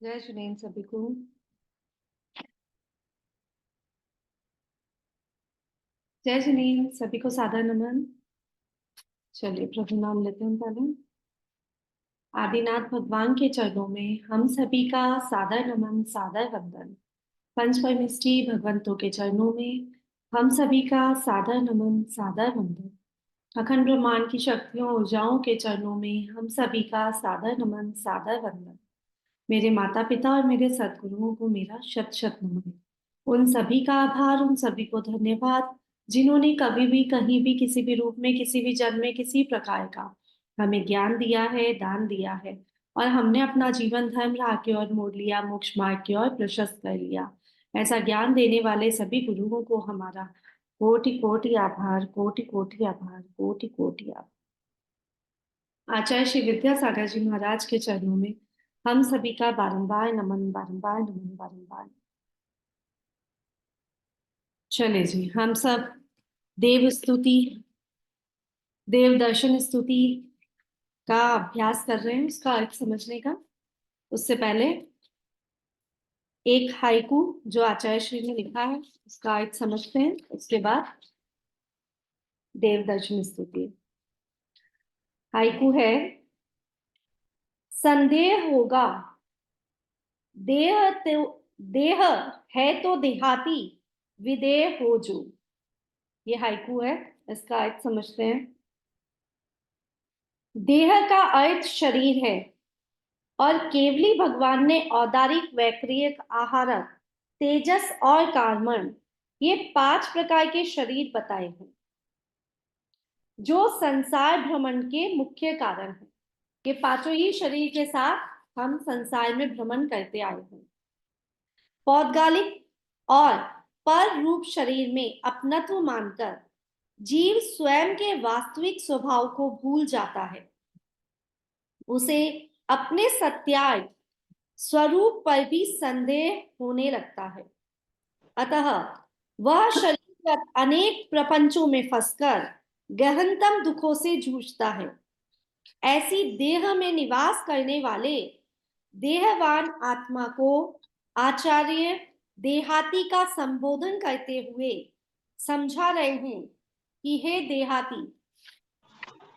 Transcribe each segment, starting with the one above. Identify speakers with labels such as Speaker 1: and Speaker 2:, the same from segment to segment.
Speaker 1: जय सुनेन सभी को। जय सुनील सभी को सादर नमन। चलिए प्रभु नाम लेते हैं पहले। आदिनाथ भगवान के चरणों में हम सभी का सादर नमन, सादर वंदन। पंच परमेष्ठी भगवंतों के चरणों में हम सभी का सादर नमन, सादर वंदन। अखंड ब्रह्मांड की शक्तियों ऊर्जाओं के चरणों में हम सभी का सादर नमन, सादर वंदन। मेरे माता पिता और मेरे सद्गुरुओं को मेरा शत शत नमन। उन सभी का आभार, उन सभी को धन्यवाद, जिन्होंने कभी भी कहीं भी किसी भी रूप में किसी भी जन्म में किसी प्रकार का हमें ज्ञान दिया है, दान दिया है, और हमने अपना जीवन धर्म राह की ओर मोड़ लिया, मोक्ष मार्ग की ओर प्रशस्त कर लिया। ऐसा ज्ञान देने वाले सभी गुरुओं को हमारा कोटि कोटि आभार, कोटि कोटि आभार, कोटि कोटि आभार। आचार्य श्री विद्यासागर जी महाराज के चरणों में हम सभी का बारंबार नमन, बारंबार नमन, बारंबार। चले जी, हम सब देव स्तुति, देव दर्शन स्तुति का अभ्यास कर रहे हैं, उसका अर्थ समझने का। उससे पहले एक हाइकू जो आचार्य श्री ने लिखा है उसका अर्थ समझते हैं, उसके बाद देव दर्शन स्तुति। हाइकू है, संदेह होगा देह तो देह है तो देहाती, विदेह हो जो। ये हाइकू है, इसका अर्थ समझते हैं। देह का अर्थ शरीर है और केवली भगवान ने औदारिक, वैक्रियक, आहारक, तेजस और कार्मण, ये 5 प्रकार के शरीर बताए हैं जो संसार भ्रमण के मुख्य कारण हैं। ये पांचों ही शरीर के साथ हम संसार में भ्रमण करते आए हैं। पौद्गलिक और पर रूप शरीर में अपनत्व मानकर जीव स्वयं के वास्तविक स्वभाव को भूल जाता है। उसे अपने सत्यार्थ स्वरूप पर भी संदेह होने लगता है। अतः वह शरीर अनेक प्रपंचों में फंसकर गहनतम दुखों से जूझता है। ऐसी देह में निवास करने वाले देहवान आत्मा को आचार्य देहाती का संबोधन करते हुए समझा रहे हैं कि हे देहाती।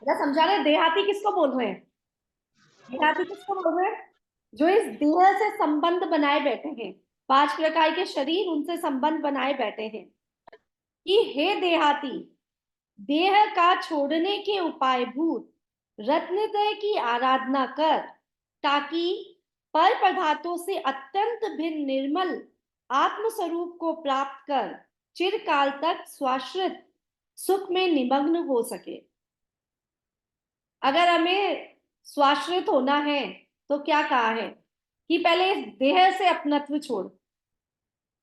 Speaker 1: समझा रहे देहाती किसको बोल रहे हैं? देहाती किसको बोल रहे हैं? जो इस देह से संबंध बनाए बैठे हैं, 5 प्रकार के शरीर, उनसे संबंध बनाए बैठे हैं कि हे देहाती, देह का छोड़ने के उपाय भूत रत्नत्रय की आराधना कर, ताकि पर पदार्थों से अत्यंत भिन्न निर्मल आत्म स्वरूप को प्राप्त कर चिरकाल तक स्वाश्रित सुख में निमग्न हो सके। अगर हमें स्वाश्रित होना है तो क्या कहा है कि पहले इस देह से अपनत्व छोड़,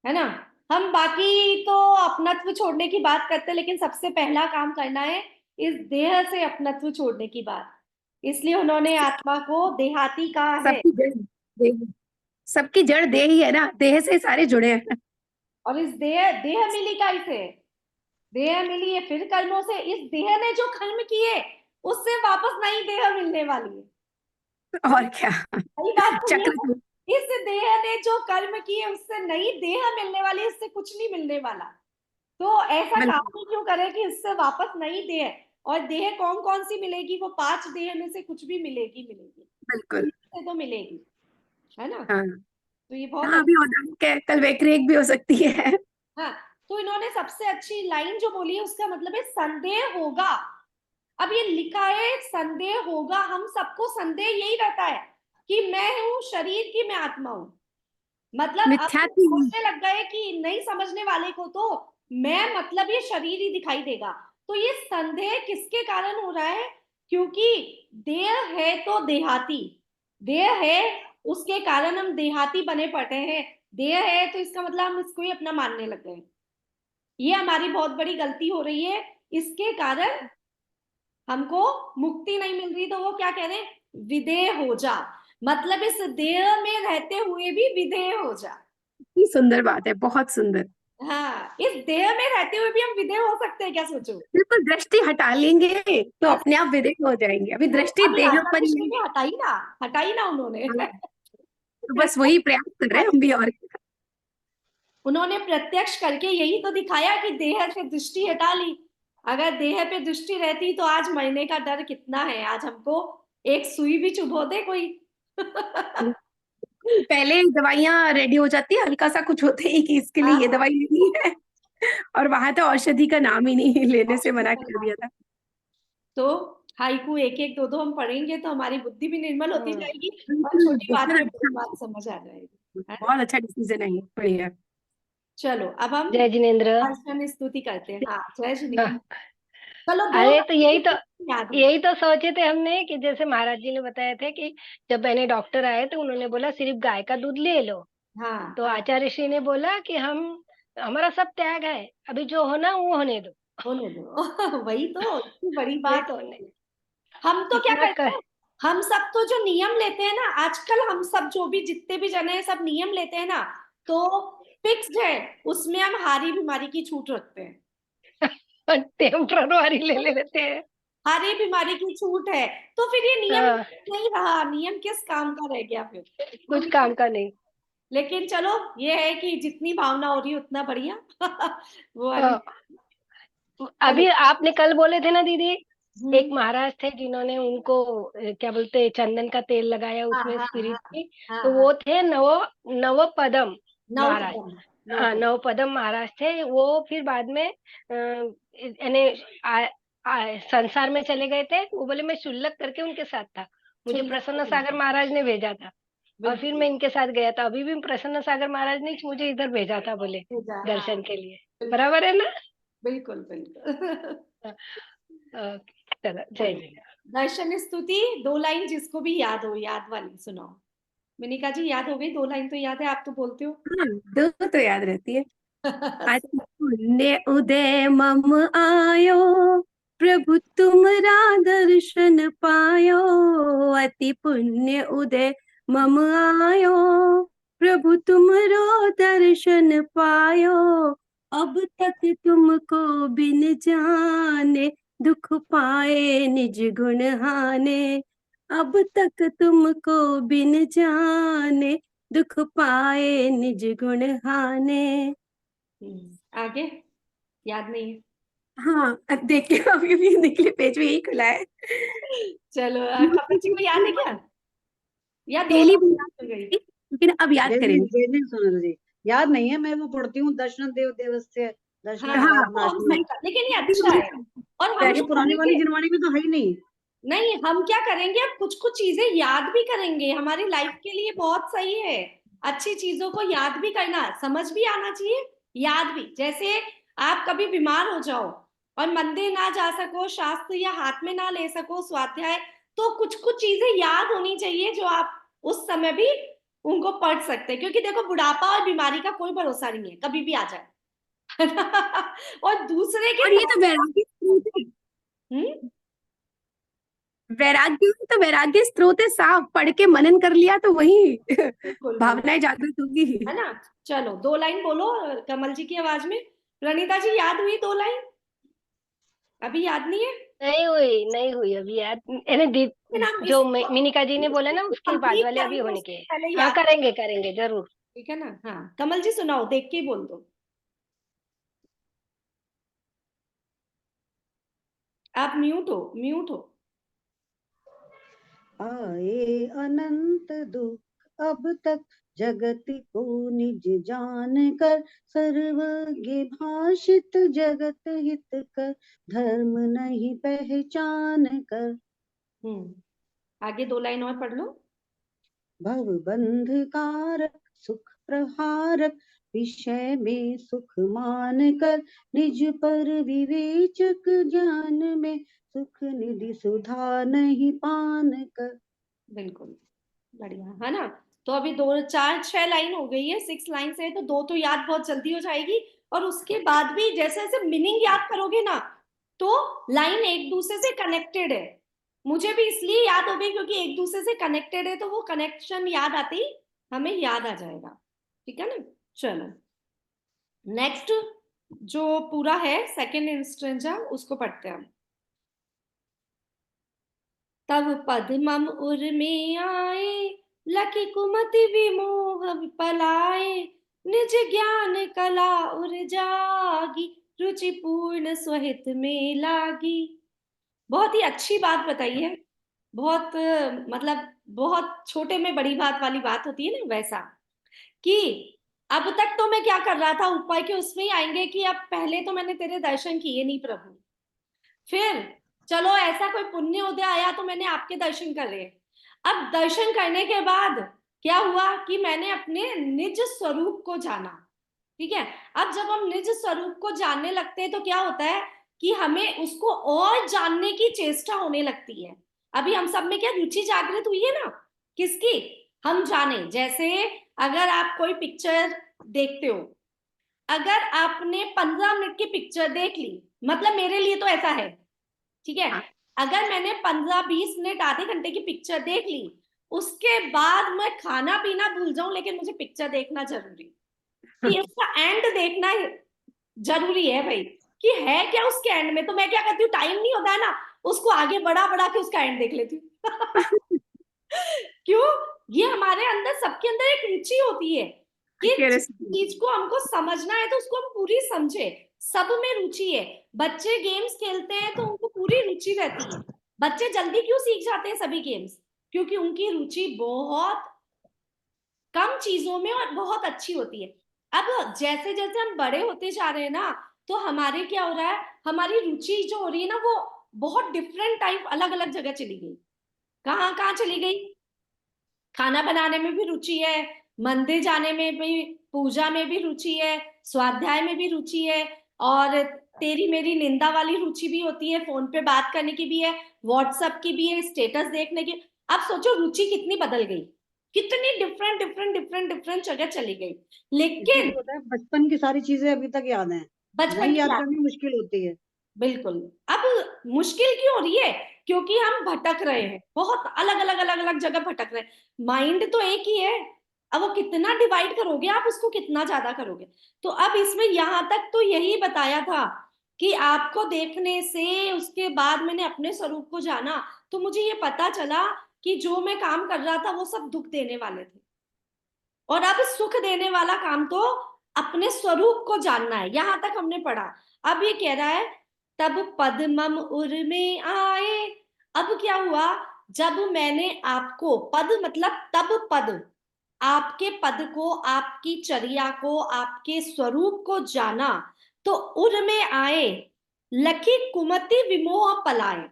Speaker 1: है ना। हम बाकी तो अपनत्व छोड़ने की बात करते हैं, लेकिन सबसे पहला काम करना है इस देह से अपनत्व छोड़ने की बात। इसलिए उन्होंने आत्मा को देहाती कहा है।
Speaker 2: सबकी जड़ देह, सबकी जड़ देह ही है ना, देह से सारे जुड़े हैं।
Speaker 1: और इस देह देह मिली का इसे देह मिली है फिर कर्मों से। इस देह ने जो कर्म किए उससे वापस नई देह मिलने वाली है।
Speaker 2: और क्या।
Speaker 1: सही बात तो ये है,
Speaker 2: चक्र।
Speaker 1: इस देह ने जो कर्म किए उससे नई देह मिलने वाली, इससे कुछ नहीं मिलने वाला। तो ऐसा
Speaker 2: बिल्कुल
Speaker 1: काम ही क्यों करे कि इससे वापस नई देह। और देह कौन कौन सी मिलेगी? वो 5 देह में से कुछ भी मिलेगी, मिलेगी
Speaker 2: बिल्कुल।
Speaker 1: से तो मिलेगी, है ना।
Speaker 2: हाँ
Speaker 1: तो ये बहुत
Speaker 2: हाँ, अभी
Speaker 1: अच्छा।
Speaker 2: औदारिक है, कल वैक्रिक भी हो सकती है।
Speaker 1: हाँ, तो इन्होंने सबसे अच्छी लाइन जो बोली है उसका मतलब है संदेह होगा। अब ये लिखा है संदेह होगा, हम सबको संदेह यही रहता है कि मैं हूं शरीर की, मैं आत्मा हूं। मतलब अब हम
Speaker 2: मिथ्यात्व।
Speaker 1: सोचने लग गए कि नहीं समझने वाले को तो मैं मतलब ये शरीर ही दिखाई देगा। तो ये संदेह किसके कारण हो रहा है? क्योंकि देह है तो देहाती, देह है उसके कारण हम देहाती बने पड़े हैं। देह है तो इसका मतलब हम इसको ही अपना मानने लग गए। ये हमारी बहुत बड़ी गलती हो रही है। इसके कारण हमको मुक्ति नहीं मिल रही। तो वो क्या कह रहे हैं? विदेह हो जा, मतलब इस देह में रहते हुए भी विदेह हो जा।
Speaker 2: ये सुंदर बात है, बहुत सुंदर।
Speaker 1: हाँ, इस देह में रहते हुए भी हम विदेह हो सकते हैं, क्या सोचो।
Speaker 2: बिल्कुल, दृष्टि हटा लेंगे तो अपने आप विदेह हो जाएंगे। अभी दृष्टि
Speaker 1: अभी
Speaker 2: देह
Speaker 1: राधा
Speaker 2: पर ही
Speaker 1: कृष्ण
Speaker 2: है।
Speaker 1: ने हटाई ना, हटाई ना उन्होंने।
Speaker 2: हाँ, तो बस वही प्रयास कर रहे हैं हम भी। और
Speaker 1: उन्होंने प्रत्यक्ष करके यही तो दिखाया कि देह से दृष्टि हटा ली। अगर देह पे दृष्टि रहती तो आज मरने का डर कितना है, आज हमको एक सुई भी चुभो दे कोई।
Speaker 2: पहले दवाइयां रेडी हो जाती है, हल्का सा कुछ होते ही कि इसके लिए ये
Speaker 1: हाँ,
Speaker 2: दवाई लेनी है, और वहां तो औषधि का नाम ही नहीं लेने से
Speaker 1: औषधि
Speaker 2: मना
Speaker 1: का
Speaker 2: कर
Speaker 1: नाम।
Speaker 2: दिया था।
Speaker 1: तो हाइकू एक एक दो दो हम पढ़ेंगे तो हमारी बुद्धि भी निर्मल होती
Speaker 3: हम्म,
Speaker 1: जाएगी और छोटी बात
Speaker 2: बहुत
Speaker 1: पे बड़ी
Speaker 2: अच्छा,
Speaker 1: बात समझ आ जाएगी, है ना।
Speaker 2: बहुत अच्छा डिसीजन है ये, बढ़िया।
Speaker 1: चलो अब हम
Speaker 3: जय जिनेन्द्र।
Speaker 1: दर्शन स्तुति करते हैं। हाँ, जय श्री कृष्ण।
Speaker 3: हाँ,
Speaker 1: चलो दो
Speaker 3: अरे तो
Speaker 1: लाइन याद हो।
Speaker 3: यही तो सोचे थे हमने कि जैसे महाराज जी ने बताया थे कि जब मैंने डॉक्टर आए तो उन्होंने बोला सिर्फ गाय का दूध ले लो।
Speaker 1: हाँ
Speaker 3: तो
Speaker 1: हाँ,
Speaker 3: आचार्य श्री ने बोला कि हमारा सब त्याग है, अभी जो होना वो होने दो।
Speaker 1: होने दो। वही तो इतनी बड़ी
Speaker 3: वे
Speaker 1: बात
Speaker 3: तो
Speaker 1: है।
Speaker 3: होने
Speaker 1: हम तो क्या
Speaker 3: इतना
Speaker 1: करते
Speaker 3: कर।
Speaker 1: हैं, हम सब तो जो नियम लेते हैं ना आजकल, हम सब जो भी जितने भी जने हैं सब नियम लेते हैं ना, तो फिक्स्ड है, उसमें हम हारी बीमारी की छूट रखते हैं।
Speaker 3: टेम्पररी ले लेते हैं।
Speaker 1: हारी बीमारी की छूट है, तो फिर ये नियम
Speaker 3: हाँ,
Speaker 1: नहीं रहा, नियम किस काम का रह गया फिर।
Speaker 3: कुछ काम का नहीं।
Speaker 1: लेकिन चलो, ये है कि जितनी भावना हो रही है उतना बढ़िया। वो वाली।
Speaker 3: हाँ,
Speaker 1: चलो।
Speaker 3: अभी आपने कल बोले थे ना दीदी, एक
Speaker 1: हम्म।
Speaker 3: महाराज थे जिन्होंने उनको क्या बोलते हैं, चंदन का तेल लगाया
Speaker 1: हाँ
Speaker 3: उसमें
Speaker 1: हाँ
Speaker 3: स्पिरिट
Speaker 1: हाँ
Speaker 3: की।
Speaker 1: हाँ
Speaker 3: तो
Speaker 1: हाँ।
Speaker 3: वो थे नवपदम महाराज।
Speaker 1: नवपदम।
Speaker 3: हाँ,
Speaker 1: नवपदम।
Speaker 3: नवपदम महाराज थे वो। फिर बाद में यानी संसार में चले गए थे। वो बोले मैं शुल्लक करके उनके साथ था, मुझे
Speaker 1: शुल्लक
Speaker 3: प्रसन्न
Speaker 1: करके।
Speaker 3: सागर महाराज ने भेजा था। और फिर
Speaker 1: बिल्कुल।
Speaker 3: मैं इनके साथ गया था, अभी भी प्रसन्न सागर महाराज ने मुझे इधर भेजा था, बोले
Speaker 1: भेजा, हाँ।
Speaker 3: दर्शन के लिए।
Speaker 1: बिल्कुल
Speaker 3: बराबर है ना?
Speaker 1: बिल्कुल बिल्कुल।
Speaker 3: ओके, चलो जय
Speaker 1: चलो,
Speaker 3: जय।
Speaker 1: दर्शन स्तुति दो लाइन जिसको भी याद हो, याद वाली सुनाओ। मिनिका जी याद हो गई, दो लाइन तो याद है, आप तो बोलते हो।
Speaker 2: हाँ, दो तो याद रहती है। अति पुण्य उदय मम आयो, प्रभु तुमरा दर्शन पायो। अति पुण्य उदय मम आयो, प्रभु तुमरो दर्शन पायो। अब तक तुमको बिन जाने, दुख पाए निज गुण हाने। अब तक तुमको बिन जाने, दुख पाए निज गुण हाने।
Speaker 1: आगे याद नहीं
Speaker 2: हाँ, अब देखिए अभी भी निकले पेज में यही खुला है।
Speaker 1: है। चलो, कपिल जी को याद है क्या, या दो
Speaker 2: डेली भी
Speaker 1: लाइन
Speaker 2: याद
Speaker 1: हो गई।
Speaker 2: थी, लेकिन अब याद करेंगे।
Speaker 4: जय जय सोनल जी, याद नहीं है, मैं वो पढ़ती हूँ दर्शन देव देवस्य
Speaker 1: हाँ
Speaker 4: दर्शन
Speaker 2: हाँ,
Speaker 1: वो हम
Speaker 4: नाशनी।
Speaker 1: सही लेकिन ये अच्छा है। और हम
Speaker 4: ये
Speaker 1: क्या
Speaker 4: पुरानी वाली
Speaker 1: करेंगे,
Speaker 4: जिनवाणी में तो है ही नहीं।
Speaker 1: नहीं हम क्या करेंगे, अब कुछ कुछ चीजें याद भी करेंगे, हमारी लाइफ के लिए बहुत सही है। अच्छी चीजों को याद भी करना, समझ भी आना चाहिए, याद भी। जैसे आप कभी बीमार हो जाओ और मंदिर ना जा सको, शास्त्र या हाथ में ना ले सको स्वाध्याय, तो कुछ कुछ चीजें याद होनी चाहिए जो आप उस समय भी उनको पढ़ सकते हैं, क्योंकि देखो बुढ़ापा और बीमारी का कोई भरोसा नहीं है, कभी भी आ जाए। और दूसरे के
Speaker 2: और ये तो वैराग्य स्रोत है।
Speaker 1: हम्म।
Speaker 2: वैराग्य स्रोत है, साफ पढ़ के मनन कर लिया तो वही
Speaker 1: बिल्कुल बिल्कुल,
Speaker 2: भावनाएं जागृत होगी।
Speaker 1: है ना। चलो दो लाइन बोलो कमल जी की आवाज में। प्रणीता जी याद हुई दो लाइन, अभी याद नहीं है।
Speaker 3: नहीं हुई अभी याद, यानी
Speaker 1: लेकिन हम
Speaker 3: जो मिनिका जी ने बोला ना उसके बाद
Speaker 1: कंप्लीट
Speaker 3: वाले अभी
Speaker 1: करेंगे
Speaker 3: होने के
Speaker 1: उससे
Speaker 3: हैं।
Speaker 1: पहले
Speaker 3: हाँ,
Speaker 1: याद।
Speaker 3: करेंगे करेंगे जरूर।
Speaker 1: ठीक है ना। हाँ कमल जी सुनाओ, देख के ही बोल दो, आप म्यूट हो, म्यूट हो।
Speaker 4: आए अनंत दुख अब तक जगत को निज जान कर, सर्वज्ञ भाषित जगत हित कर, धर्म नहीं पहचान कर।
Speaker 1: आगे दो लाइन और पढ़ लो।
Speaker 4: भव बंध कारक सुख प्रहारक, विषय में सुख मान कर, निज पर विवेचक ज्ञान में, सुख निधि सुधा नहीं पान कर।
Speaker 1: बिल्कुल बढ़िया, है ना। तो अभी दो चार छह लाइन हो गई है, सिक्स लाइन से, तो दो तो याद बहुत जल्दी हो जाएगी। और उसके बाद भी जैसे जैसे मीनिंग याद करोगे ना, तो लाइन एक दूसरे से कनेक्टेड है। मुझे भी इसलिए याद हो गई क्योंकि एक दूसरे से कनेक्टेड है, तो वो कनेक्शन याद आते ही हमें याद आ जाएगा। ठीक है ना। चलो नेक्स्ट, जो पूरा है सेकेंड इंस्टेंजा उसको पढ़ते हैं हम। तब पद मम उर में आए, लखी कुमति विमोह पलाए, निज ज्ञान कला उर जागी, रुचि पूर्ण स्वहित में लागी। बहुत ही अच्छी बात बताई है। बहुत मतलब बहुत छोटे में बड़ी बात वाली बात होती है ना, वैसा कि अब तक तो मैं क्या कर रहा था, ऊपर के उसमें ही आएंगे कि अब पहले तो मैंने तेरे दर्शन किए नहीं प्रभु, फिर चलो ऐसा कोई पुण्य उदय आया तो मैंने आपके दर्शन करे। अब दर्शन करने के बाद क्या हुआ कि मैंने अपने निज स्वरूप को जाना। ठीक है, अब जब हम निज स्वरूप को जानने लगते हैं तो क्या होता है कि हमें उसको और जानने की चेष्टा होने लगती है। अभी हम सब में क्या रुचि जागृत हुई है ना, किसकी, हम जाने। जैसे अगर आप कोई पिक्चर देखते हो, अगर आपने 15 मिनट की पिक्चर देख ली, मतलब मेरे लिए तो ऐसा है, ठीक है,
Speaker 2: हाँ।
Speaker 1: अगर मैंने 15-20 मिनट आधे घंटे की पिक्चर देख ली, उसके बाद मैं खाना पीना भूल जाऊं, लेकिन मुझे पिक्चर देखना जरूरी, कि उसका एंड देखना जरूरी है भाई, कि है क्या उसके एंड में। तो मैं क्या करती हूँ, टाइम नहीं होता है ना, उसको आगे बढ़ा बढ़ा के उसका एंड देख लेती हूँ। क्यों, ये हमारे अंदर, सबके अंदर एक रुचि होती है कि जिस
Speaker 2: क्यूरियोसिटी।
Speaker 1: चीज को हमको समझना है तो उसको हम पूरी समझे। सब में रुचि है। बच्चे गेम्स खेलते हैं तो उनको पूरी रुचि रहती है। बच्चे जल्दी क्यों सीख जाते हैं सभी गेम्स, क्योंकि उनकी रुचि बहुत कम चीजों में और बहुत अच्छी होती है। अब जैसे जैसे हम बड़े होते जा रहे हैं ना, तो हमारे क्या हो रहा है, हमारी रुचि जो हो रही है ना, वो बहुत डिफरेंट टाइप, अलग अलग जगह चली गई। कहाँ कहाँ चली गई, खाना बनाने में भी रुचि है, मंदिर जाने में भी, पूजा में भी रुचि है, स्वाध्याय में भी रुचि है, और तेरी मेरी निंदा वाली रुचि भी होती है, फोन पे बात करने की भी है, व्हाट्सएप की भी है, स्टेटस देखने की। अब सोचो रुचि कितनी बदल गई, कितनी डिफरेंट डिफरेंट डिफरेंट डिफरेंट जगह चली गई।
Speaker 4: इसलिए
Speaker 1: लेकिन
Speaker 4: होता है बचपन की सारी चीजें अभी तक याद हैं,
Speaker 1: बचपन
Speaker 4: नहीं
Speaker 1: की
Speaker 4: याद
Speaker 1: बात,
Speaker 4: करनी मुश्किल होती है।
Speaker 1: बिल्कुल। अब मुश्किल क्यों हो रही है, क्योंकि हम भटक रहे हैं, बहुत अलग अलग अलग अलग जगह भटक रहे हैं। माइंड तो एक ही है, अब वो कितना डिवाइड करोगे आप, उसको कितना ज्यादा करोगे। तो अब इसमें यहां तक तो यही बताया था कि आपको देखने से, उसके बाद मैंने अपने स्वरूप को जाना, तो मुझे ये पता चला कि जो मैं काम कर रहा था वो सब दुख देने वाले थे, और अब सुख देने वाला काम तो अपने स्वरूप को जानना है। यहां तक हमने पढ़ा। अब ये कह रहा है, तब पद मम उर में आए। अब क्या हुआ, जब मैंने आपको, पद मतलब तब पद, आपके पद को, आपकी चर्या को, आपके स्वरूप को जाना, तो उर में आए, लखी कुमति विमोह पलाए।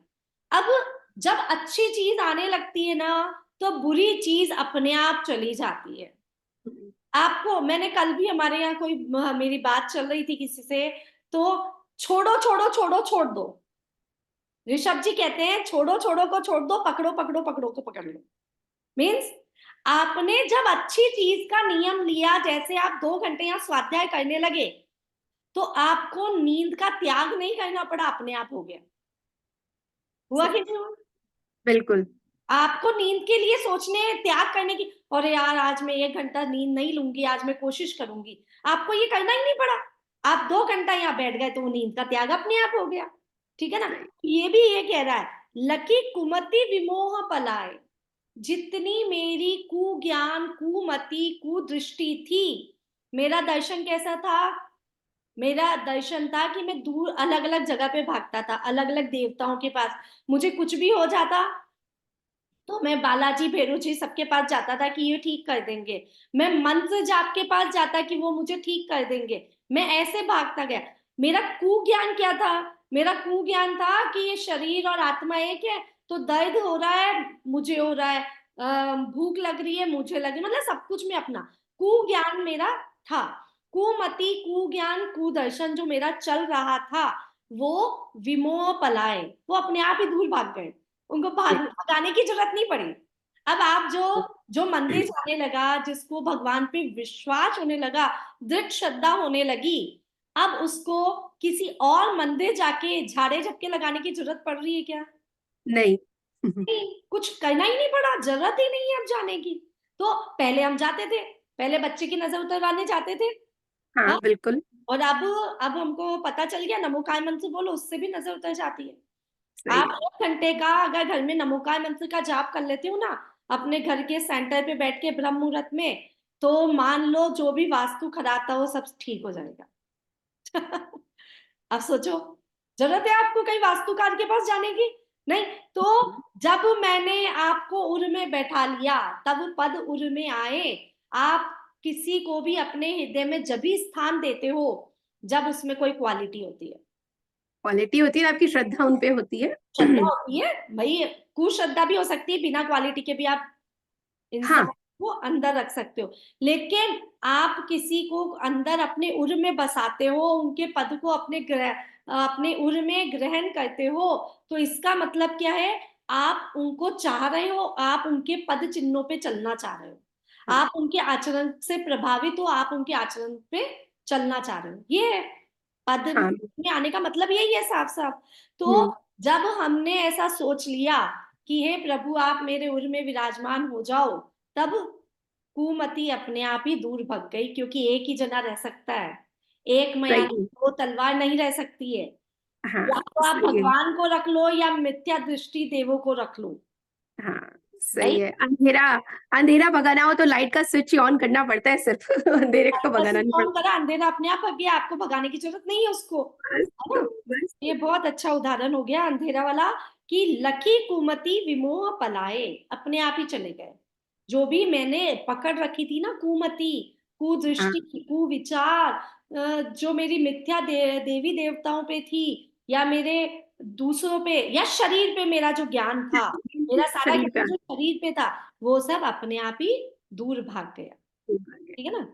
Speaker 1: अब जब अच्छी चीज आने लगती है ना, तो बुरी चीज अपने आप चली जाती है। आपको, मैंने कल भी, हमारे यहाँ कोई मेरी बात चल रही थी किसी से, तो छोड़ो छोड़ो छोड़ो छोड़ दो, ऋषभ जी कहते हैं छोड़ो छोड़ो को छोड़ दो, पकड़ो पकड़ो पकड़ो को पकड़ लो। मीन्स आपने जब अच्छी चीज का नियम लिया, जैसे आप 2 घंटे यहाँ स्वाध्याय करने लगे, तो आपको नींद का त्याग नहीं करना पड़ा, अपने आप हो गया। हुआ कि नहीं हुआ?
Speaker 2: बिल्कुल।
Speaker 1: आपको नींद के लिए सोचने, त्याग करने की, और यार आज मैं 1 घंटा नींद नहीं लूंगी, आज मैं कोशिश करूंगी, आपको ये करना ही नहीं पड़ा। आप 2 घंटा यहाँ बैठ गए तो वो नींद का त्याग अपने आप हो गया। ठीक है ना, ये भी ये कह रहा है, लकी कुमति विमोह पलाए। जितनी मेरी कुज्ञान, कुमति, कुदृष्टि थी, मेरा दर्शन कैसा था, मेरा दर्शन था कि मैं दूर अलग अलग जगह पे भागता था, अलग अलग देवताओं के पास। मुझे कुछ भी हो जाता तो मैं बालाजी, भैरव जी, सबके पास जाता था कि ये ठीक कर देंगे। मैं मंत्र जाप के पास जाता कि वो मुझे ठीक कर देंगे। मैं ऐसे भागता गया। मेरा कुज्ञान क्या था, मेरा कुज्ञान था कि ये शरीर और आत्मा एक है, तो दर्द हो रहा है मुझे, हो रहा है, भूख लग रही है मुझे, लगी, मतलब सब कुछ में अपना कुज्ञान मेरा था। कुमति, कुज्ञान, कुदर्शन जो मेरा चल रहा था, वो विमोह पलाए, वो अपने आप ही दूर भाग गए। उनको भगाने की जरूरत नहीं पड़ी। अब आप जो जो मंदिर जाने लगा, जिसको भगवान पे विश्वास होने लगा, दृढ़ श्रद्धा होने लगी, अब उसको किसी और मंदिर जाके झाड़े झपके लगाने की जरूरत पड़ रही है क्या?
Speaker 2: नहीं।
Speaker 1: नहीं, कुछ करना ही नहीं पड़ा, जरूरत ही नहीं है अब जाने की। तो पहले हम जाते थे, पहले बच्चे की नजर उतरवाने जाते थे। हाँ,
Speaker 2: हाँ बिल्कुल।
Speaker 1: और अब हमको पता चल गया, नमोकार मंत्र बोलो, उससे भी नजर उतर जाती है।
Speaker 2: सही
Speaker 1: आप
Speaker 2: है।
Speaker 1: 1 घंटे का अगर घर में नमोकार मंत्र का जाप कर लेते हो ना, अपने घर के सेंटर पे बैठ के ब्रह्म मुहूर्त में, तो मान लो जो भी वास्तु खराता हो सब ठीक हो जाएगा। अब सोचो, जरूरत है आपको कहीं वास्तुकार के पास जाने की? नहीं। तो जब मैंने आपको उर में बैठा लिया, तब पद उर में आए। आप किसी को भी अपने हृदय में जब भी स्थान देते हो जब उसमें कोई क्वालिटी होती है।
Speaker 2: क्वालिटी होती है, आपकी श्रद्धा उन पे होती है।
Speaker 1: श्रद्धा होती है भाई, कुश्रद्धा भी हो सकती है, बिना क्वालिटी के भी आप इंसान
Speaker 2: हाँ,
Speaker 1: को अंदर रख सकते हो। लेकिन आप किसी को अंदर अपने उर में बसाते हो, उनके पद को अपने उर में ग्रहण करते हो, तो इसका मतलब क्या है? आप उनको चाह रहे हो, आप उनके पद चिन्हों पे चलना चाह रहे हो, आप उनके आचरण से प्रभावित हो, आप उनके आचरण पे चलना चाह रहे हो। ये है पद
Speaker 2: हाँ।
Speaker 1: में आने का मतलब यही है साफ साफ। तो
Speaker 2: हम्म,
Speaker 1: जब हमने ऐसा सोच लिया कि हे प्रभु आप मेरे उर में विराजमान हो जाओ, तब कुमति अपने आप ही दूर भग गई, क्योंकि एक ही जना रह सकता है, एक
Speaker 2: सही
Speaker 1: म्यान
Speaker 2: है।
Speaker 1: दो तलवार नहीं रह सकती है।
Speaker 2: हाँ,
Speaker 1: या तो आप
Speaker 2: सही है।
Speaker 1: भगवान को रख लो या मिथ्या दृष्टि देवों को रख लो।
Speaker 2: हाँ,
Speaker 1: भाई
Speaker 2: सही है। अंधेरा, अंधेरा भगाना हो तो लाइट का स्विच ऑन करना पड़ता है सिर्फ। अंधेरे को भगाना नहीं
Speaker 1: कौन
Speaker 2: पड़ता।
Speaker 1: करा? अंधेरा अपने आप भग गया, आपको भगाने की जरूरत नहीं है उसको,
Speaker 2: बस
Speaker 1: है
Speaker 2: तो,
Speaker 1: ना?
Speaker 2: बस।
Speaker 1: ये बहुत अच्छा उदाहरण हो गया अंधेरा वाला, कि लकी कुमति विमोह पलाए, अपने आप ही चले गए। जो भी मैंने पकड़ रखी थी ना, कुमति,
Speaker 2: हाँ,
Speaker 1: कुदृष्टि, कुविचार, जो मेरी मिथ्या देवी देवताओं पे थी, या मेरे दूसरों पे, या शरीर पे मेरा जो ज्ञान था, मेरा सारा
Speaker 2: शरीर पे
Speaker 1: ज्ञान जो शरीर पे था, वो सब अपने आप ही दूर भाग गया।
Speaker 2: आ गया।
Speaker 1: ठीक है ना?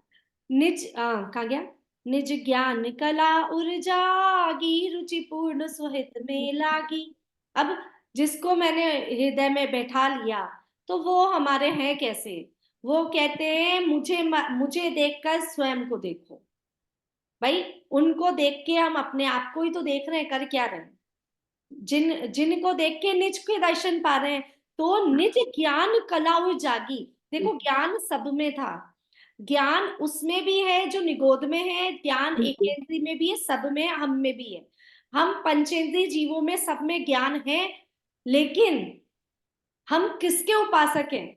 Speaker 1: कहा गया? निज ज्ञान कला उर्जागी, रुचि पूर्ण सुहित में लागी। अब जिसको मैंने हृदय में बैठा लिया, तो वो हमारे हैं कैसे? वो कहते हैं मुझे देखकर स्वयं को देखो। भाई उनको देख के हम अपने आप को ही तो देख रहे हैं, कर क्या रहे हैं? जिनको देख के निज के दर्शन पा रहे हैं। तो निज ज्ञान कला और जागी। देखो ज्ञान सब में था, ज्ञान उसमें भी है जो निगोद में है, ज्ञान एकेंद्री में भी है, सब में, हम में भी है। हम पंचेंद्रीय जीवों में सब में ज्ञान है, लेकिन हम किसके उपासक हैं?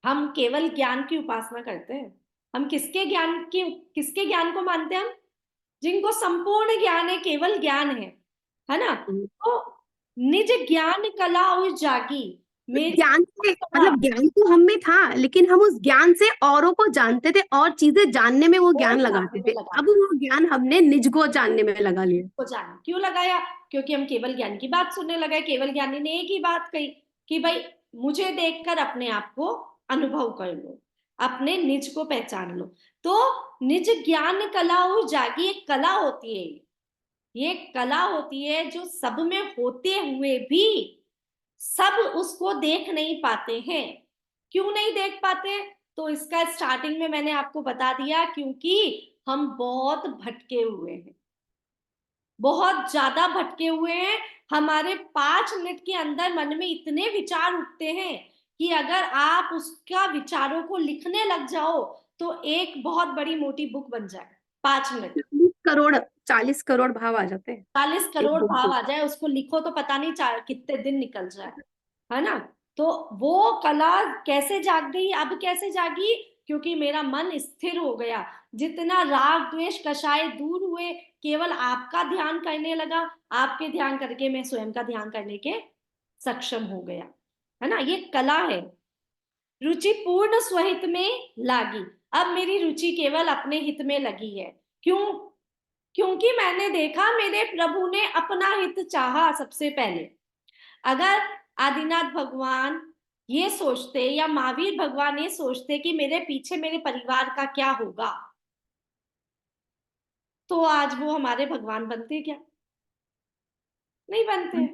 Speaker 1: हम केवल ज्ञान की उपासना करते हैं। हम किसके ज्ञान को मानते हैं? हम जिनको संपूर्ण ज्ञान है, केवल ज्ञान है ना? तो निज ज्ञान कला और जागी, मेरी
Speaker 2: ज्ञान से
Speaker 1: कला
Speaker 2: मतलब ज्ञान तो हम में था, लेकिन हम उस ज्ञान से औरों को जानते थे और चीजें जानने में वो
Speaker 1: और
Speaker 2: ज्ञान
Speaker 1: जानने
Speaker 2: लगाते
Speaker 1: में
Speaker 2: थे।
Speaker 1: लगा
Speaker 2: अब वो ज्ञान हमने निज को जानने में लगा लिया।
Speaker 1: को जाना क्यों लगाया? क्योंकि हम केवल ज्ञान की बात सुनने लगे। केवल ज्ञानी ने एक ही बात कही कि भाई मुझे देखकर अपने आप को अनुभव कर लो, अपने निज को पहचान लो। तो निज ज्ञान कला और जागी एक कला होती है, ये कला होती है जो सब में होते हुए भी सब उसको देख नहीं पाते हैं। क्यों नहीं देख पाते? तो इसका स्टार्टिंग में मैंने आपको बता दिया, क्योंकि हम बहुत भटके हुए हैं, बहुत ज्यादा भटके हुए हैं। हमारे 5 मिनट के अंदर मन में इतने विचार उठते हैं कि अगर आप उसका विचारों को लिखने लग जाओ तो एक बहुत बड़ी मोटी बुक बन जाए। 5 मिनट,
Speaker 2: 40 करोड़, 40 करोड़ भाव आ जाते हैं
Speaker 1: 40
Speaker 2: एक
Speaker 1: करोड़
Speaker 2: बुक
Speaker 1: भाव
Speaker 2: में।
Speaker 1: आ जाए, उसको लिखो तो पता नहीं कितने दिन निकल जाए, है ना? तो वो कला कैसे जाग गई? अब कैसे जागी? क्योंकि मेरा मन स्थिर हो गया, जितना राग द्वेष कषाय दूर हुए, केवल आपका ध्यान करने लगा, आपके ध्यान करके मैं स्वयं का ध्यान करने के सक्षम हो गया, है ना? ये कला है। रुचि पूर्ण स्वहित में लागी। अब मेरी रुचि केवल अपने हित में लगी है। क्यों? क्योंकि मैंने देखा मेरे प्रभु ने अपना हित चाहा सबसे पहले। अगर आदिनाथ भगवान ये सोचते या महावीर भगवान ये सोचते कि मेरे पीछे मेरे परिवार का क्या होगा, तो आज वो हमारे भगवान बनते क्या? नहीं बनते।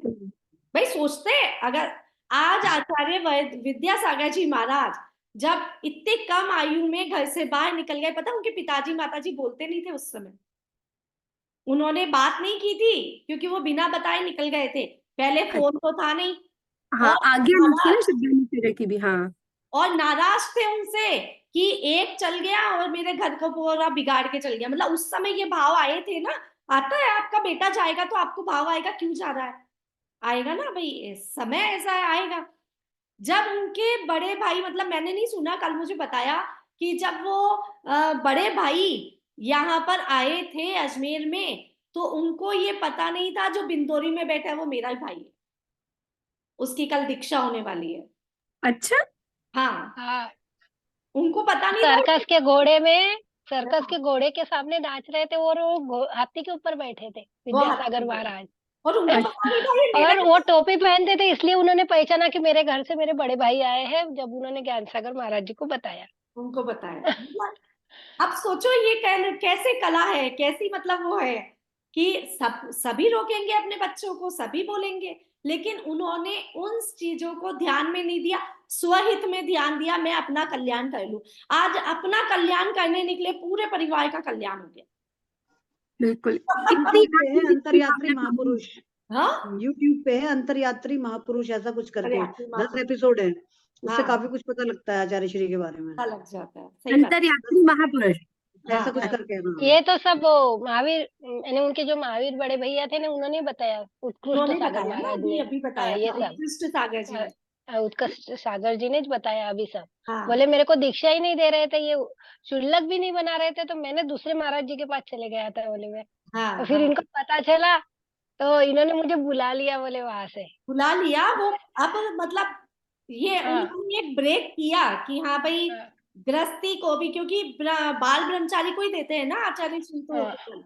Speaker 1: भाई सोचते, अगर आज आचार्य विद्यासागर जी महाराज जब इतने कम आयु में घर से बाहर निकल गए, पता उनके पिताजी माताजी बोलते नहीं थे उस समय, उन्होंने बात नहीं की थी, क्योंकि वो बिना बताए निकल गए थे। पहले फोन तो था नहीं,
Speaker 2: हाँ,
Speaker 1: और
Speaker 2: आज्ञा नहीं थी ना
Speaker 1: नाराज
Speaker 2: शब्दानुसार की भी। हाँ,
Speaker 1: और नाराज थे उनसे कि एक चल गया और मेरे घर को पूरा बिगाड़ के चल गया। मतलब उस समय ये भाव आए थे ना। आता है आपका बेटा जाएगा तो आपको भाव आएगा, क्यों जा रहा है? आएगा ना भाई, समय ऐसा आएगा। जब उनके बड़े भाई, मतलब मैंने नहीं सुना, कल मुझे बताया कि जब वो बड़े भाई यहाँ पर आए थे अजमेर में, तो उनको ये पता नहीं था जो बिंदोरी में बैठा है वो मेरा ही भाई है, उसकी कल दीक्षा होने वाली है।
Speaker 2: अच्छा।
Speaker 1: हाँ,
Speaker 3: हाँ,
Speaker 1: उनको पता नहीं था।
Speaker 3: सर्कस के घोड़े में, सर्कस के घोड़े के सामने नाच रहे थे और वो हाथी के ऊपर बैठे थे
Speaker 1: वो
Speaker 3: विद्यासागर महाराज।
Speaker 1: और उनको पता नहीं था ये मेरा
Speaker 3: और वो टोपी पहनते थे, इसलिए उन्होंने पहचाना कि मेरे घर से मेरे बड़े भाई आए हैं, जब उन्होंने ज्ञानसागर महाराज जी को बताया।
Speaker 1: उनको बताया। मतलब अब सोचो ये कैसे कला है, कैसी मतलब वो है कि सभी रोकेंगे अपने बच्चों को, सभी बोलेंगे, लेकिन उन्होंने उन चीजों को ध्यान में नहीं दिया, स्वहित में ध्यान दिया, मैं अपना कल्याण कर लूं। आज अपना कल्याण करने निकले, पूरे परिवार का कल्याण हो गया।
Speaker 2: बिल्कुल। इतनी
Speaker 4: यूट्यूब पे है अंतर्यात्री महापुरुष,
Speaker 1: हाँ,
Speaker 4: यूट्यूब पे है अंतर्यात्री महापुरुष ऐसा कुछ करके,
Speaker 1: पर्याप्त
Speaker 4: 10
Speaker 1: मात्रा।
Speaker 4: एपिसोड है, उससे
Speaker 1: हाँ,
Speaker 4: काफी कुछ पता लगता है आचार्य श्री के बारे में,
Speaker 1: पता लग जाता है, सही बात।
Speaker 2: अंतर्यात्री महापुरुष।
Speaker 4: ऐसा
Speaker 1: हाँ,
Speaker 4: कुछ
Speaker 1: हाँ,
Speaker 4: करके। हाँ,
Speaker 3: ये तो सब वो महावीर, यानी उनके जो महावीर बड़े भैया थे ना, उन्होंने ही बताया, उत्कृष्ट
Speaker 1: उन्होंने
Speaker 3: सागर
Speaker 1: बताया ना,
Speaker 3: महाराज
Speaker 1: अभी
Speaker 3: ने।
Speaker 1: अभी
Speaker 3: हाँ,
Speaker 1: बताया
Speaker 3: ये
Speaker 1: था
Speaker 3: सब
Speaker 1: उत्कृष्ट सागर जी ने।
Speaker 3: उत्कृष्ट सागर जी ने ज बताया अभी सब।
Speaker 1: हाँ,
Speaker 3: बोले मेरे को दीक्षा ही नहीं दे रहे थे, ये शुल्लक भी नहीं बना रहे थे, तो मैंने दूसरे महाराज जी के पास चले गया था, बोले मैं। तो
Speaker 1: हाँ,
Speaker 3: फिर
Speaker 1: हाँ,
Speaker 3: इनको पता चला, तो इन्होंने मुझे बुला लिया, बोले वहां से।
Speaker 1: बुला लिया वो। अब मतलब ये
Speaker 3: हाँ,
Speaker 1: उन्होंने एक ब्रेक किया कि हाँ भाई,
Speaker 3: हाँ,
Speaker 1: गृहस्थी को भी, क्योंकि बाल ब्रह्मचारी को ही देते हैं ना आचार्य श्री, तो
Speaker 3: हाँ।
Speaker 1: तो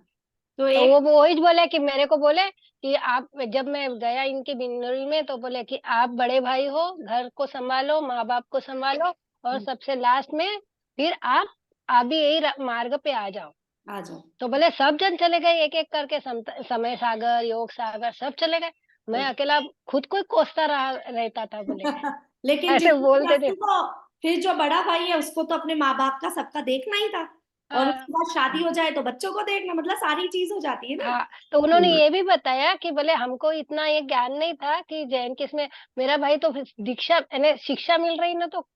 Speaker 3: तो
Speaker 1: एक।
Speaker 3: वो वही बोले कि मेरे को बोले कि आप, जब मैं गया इनके बिंदरी में, तो बोले कि आप बड़े भाई हो, घर को संभालो, माँ बाप को संभालो, और सबसे लास्ट में फिर आप भी यही मार्ग पे आ जाओ।
Speaker 1: आ जाओ।
Speaker 3: तो बोले सब जन चले गए, एक एक करके, समय सागर, योग सागर, सब चले गए, मैं अकेला खुद को ही कोसता रहा रहता था, बोले
Speaker 1: लेकिन
Speaker 3: ऐसे
Speaker 1: जिस
Speaker 3: बोलते थे।
Speaker 1: को, फिर जो बड़ा भाई है उसको तो अपने माँ बाप का सबका देखना ही था, और
Speaker 3: हाँ,
Speaker 1: उसके बाद शादी हो जाए तो बच्चों को देखना, मतलब सारी चीज हो जाती है ना।
Speaker 3: हाँ। तो उन्होंने ये भी बताया कि बोले हमको इतना ये ज्ञान नहीं था कि जैन किस में, मेरा भाई तो फिर दीक्षा यानी शिक्षा मिल रही ना, तो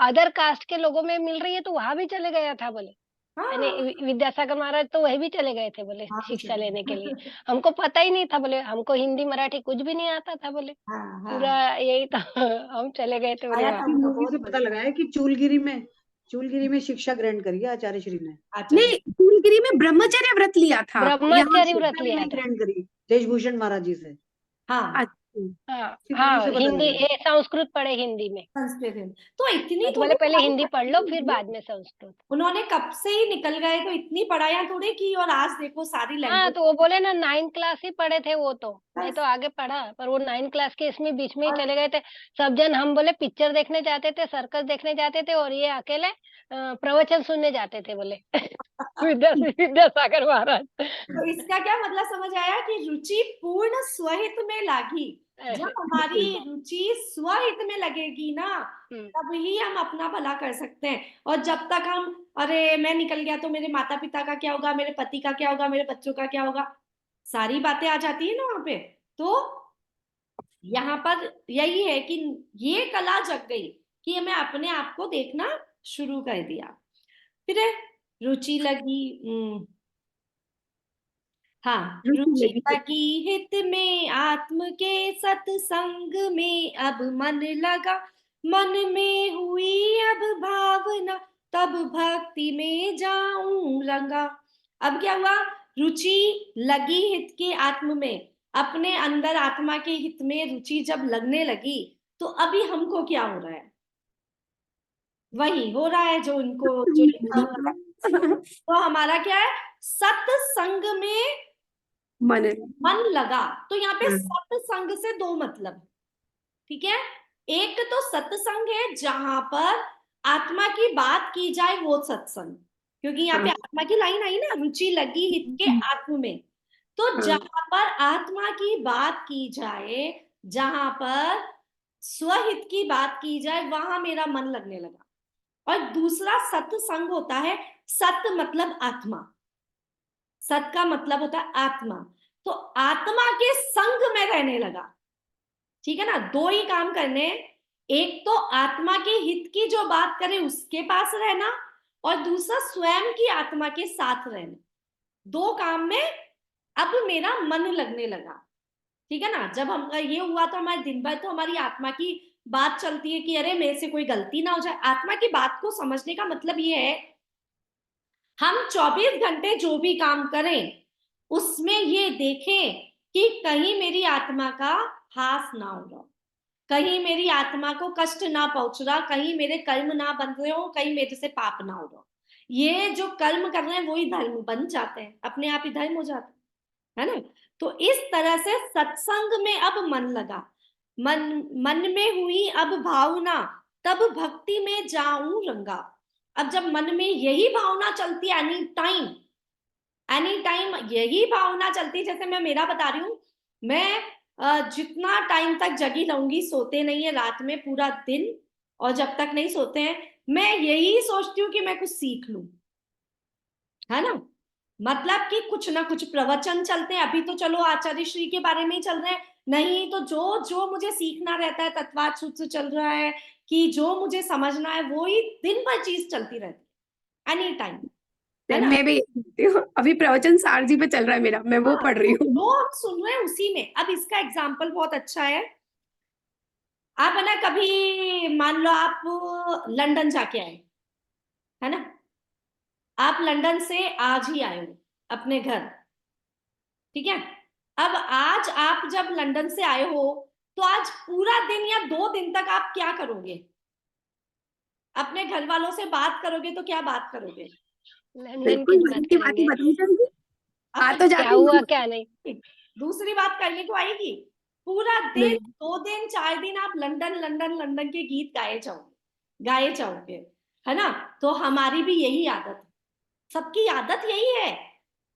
Speaker 3: अदर कास्ट के लोगों में मिल रही है, तो वहां भी चले गया था, बोले यानी
Speaker 1: हाँ,
Speaker 3: विद्यासागर महाराज तो वही भी चले गए थे, बोले
Speaker 1: हाँ, भी
Speaker 3: शिक्षा लेने के लिए।
Speaker 1: चलेगा।
Speaker 3: हमको पता ही नहीं था, बोले हमको हिंदी मराठी कुछ भी नहीं आता था, बोले
Speaker 1: हाँ,
Speaker 3: पूरा
Speaker 1: हाँ,
Speaker 3: यही था। हम चले गए थे, बोले
Speaker 1: आया था
Speaker 3: वहां।
Speaker 1: उनका
Speaker 4: मूवी
Speaker 1: बहुत
Speaker 4: से पता लगा है कि चूलगिरी में शिक्षा ग्रहण करी है आचार्य श्री ने,
Speaker 1: आचार्य।
Speaker 2: नहीं, फूलगिरी में ब्रह्मचर्य व्रत लिया था यहाँ
Speaker 3: ब्रह्मचर्य
Speaker 2: से।
Speaker 3: व्रत
Speaker 4: शिक्षा भी
Speaker 3: लिया
Speaker 4: नहीं
Speaker 3: था।
Speaker 4: ग्रहण करी देशभूषण महाराज जी से,
Speaker 1: हाँ,
Speaker 2: अच्छा।
Speaker 3: हाँ,
Speaker 4: इसी मूवी
Speaker 3: हाँ,
Speaker 4: से पता
Speaker 3: हिंदी,
Speaker 4: लगा है।
Speaker 3: ये संस्कृत पढ़े हिंदी में।
Speaker 1: संस्कृत है। तो इतनी
Speaker 3: हाँ, तो बोले
Speaker 1: थोड़ी
Speaker 3: पहले
Speaker 1: पढ़ाई
Speaker 3: हिंदी पढ़
Speaker 1: करनी
Speaker 3: लो, फिर
Speaker 1: होती है।
Speaker 3: बाद में संस्कृत।
Speaker 1: उन्होंने कब से ही निकल गए, तो इतनी पढ़ाइयाँ थोड़ी की, और आज देखो सारी
Speaker 3: हाँ,
Speaker 1: लैंग्वेज।
Speaker 3: तो वो बोले ना 9th क्लास ही पढ़े थे वो, तो मैं
Speaker 1: बस।
Speaker 3: तो आगे पढ़ा, पर वो 9th क्लास के इसमें बीच में ही
Speaker 1: और
Speaker 3: चले गए थे। सब जन हम बोले पिक्चर देखने जाते थे, सर्कस देखने जाते थे, और ये अकेले प्रवचन सुनने जाते थे, बोले विद्यासागर महाराज।
Speaker 1: तो इसका क्या मतलब समझ आया कि रुचि पूर्ण स्वहित में लागी। जब हमारी रुचि स्वहित में लगेगी ना,
Speaker 3: हम्म,
Speaker 1: तब ही हम अपना भला कर सकते हैं। और जब तक हम, अरे मैं निकल गया तो मेरे माता पिता का क्या होगा, मेरे पति का क्या होगा, मेरे बच्चों का क्या होगा, सारी बातें आ जाती है ना वहां पे। तो यहाँ पर यही है कि ये कला जग गई कि मैं अपने आप को देखना शुरू कर दिया। फिर रुचि लगी। हाँ,
Speaker 2: रुचि
Speaker 1: रुचि
Speaker 2: लगी।
Speaker 1: लगी हित में आत्म के सत्संग में, अब मन लगा, मन में हुई अब भावना, तब भक्ति में जाऊं रंगा। अब क्या हुआ, रुचि लगी हित के आत्म में, अपने अंदर आत्मा के हित में रुचि जब लगने लगी, तो अभी हमको क्या हो रहा है, वही हो रहा है जो उनको जो लिखा हुआ है। तो हमारा क्या है, सत्संग में
Speaker 2: मन।
Speaker 1: मन लगा। तो यहाँ पे
Speaker 2: हाँ,
Speaker 1: सत्संग से दो मतलब, ठीक है। एक तो सत्संग है जहां पर आत्मा की बात की जाए, वो सत्संग, क्योंकि यहाँ पे
Speaker 2: हाँ,
Speaker 1: आत्मा की लाइन आई ना, रुचि लगी हित के आत्म में। तो
Speaker 2: हाँ,
Speaker 1: जहां पर आत्मा की बात की जाए, जहां पर स्वहित की बात की जाए, वहां मेरा मन लगने लगा। और दूसरा सत्संग होता है, सत मतलब आत्मा, सत का मतलब होता है आत्मा। तो आत्मा के संग में रहने लगा, ठीक है ना। दो ही काम करने हैं, एक तो आत्मा के हित की जो बात करे उसके पास रहना, और दूसरा स्वयं की आत्मा के साथ रहना। दो काम में अब मेरा मन लगने लगा, ठीक है ना। जब हम ये हुआ तो हमारे दिन भर तो हमारी आत्मा की बात चलती है कि अरे मेरे से कोई गलती ना हो जाए। आत्मा की बात को समझने का मतलब ये है, हम 24 घंटे जो भी काम करें उसमें ये देखें कि कहीं मेरी आत्मा का हास ना हो रहा, कहीं मेरी आत्मा को कष्ट ना पहुंच रहा, कहीं मेरे कर्म ना बन रहे हो, कहीं मेरे से पाप ना हो रहा। ये जो कर्म कर रहे हैं वही धर्म बन जाते हैं, अपने आप ही धर्म हो जाते हैं, है ना। तो इस तरह से सत्संग में अब मन लगा, मन में हुई अब भावना, तब भक्ति में जाऊं रंगा। अब जब मन में यही भावना चलती है एनी टाइम यही भावना चलती, जैसे मैं मेरा बता रही हूं, मैं जितना टाइम तक जगी रहूंगी, सोते नहीं है रात में पूरा दिन, और जब तक नहीं सोते हैं मैं यही सोचती हूँ कि मैं कुछ सीख लूं, है ना। मतलब कि कुछ ना कुछ प्रवचन चलते हैं, अभी तो चलो आचार्य श्री के बारे में ही चल रहे हैं, नहीं तो जो जो मुझे सीखना रहता है, तत्वाद सूत्र चल रहा है, कि जो मुझे समझना है वो ही दिन भर चीज चलती रहती है, एनी टाइम, है ना।
Speaker 2: मैं भी देखती हूँ, अभी प्रवचन सार जी पे चल रहा है मेरा, मैं वो
Speaker 1: हाँ,
Speaker 2: पढ़ रही
Speaker 1: तो
Speaker 2: हूँ।
Speaker 1: जो हम सुन रहे हैं उसी में। अब इसका एग्जाम्पल बहुत अच्छा है। आप है ना, कभी मान लो आप लंदन जाके आए, है ना, आप लंदन से आज ही आए हो अपने घर, ठीक है। अब आज आप जब लंदन से आए हो, तो आज पूरा दिन या 2 दिन तक आप क्या करोगे? अपने घर वालों से बात करोगे तो क्या बात करोगे?
Speaker 3: लंदन की
Speaker 2: बिल्कुल,
Speaker 3: बात
Speaker 2: की बातें
Speaker 3: करेंगे,
Speaker 2: बताई जाएंगी, आ
Speaker 1: अपने
Speaker 2: तो
Speaker 3: क्या
Speaker 2: जाते
Speaker 3: हुआ
Speaker 2: हैं।
Speaker 3: क्या नहीं।
Speaker 1: दूसरी बात करने को आएगी। पूरा दिन,
Speaker 2: नहीं,
Speaker 1: 2 दिन 4 दिन आप लंदन लंदन लंदन के गीत गाए जाओगे, है ना। तो हमारी भी यही आदत है, सबकी आदत यही है।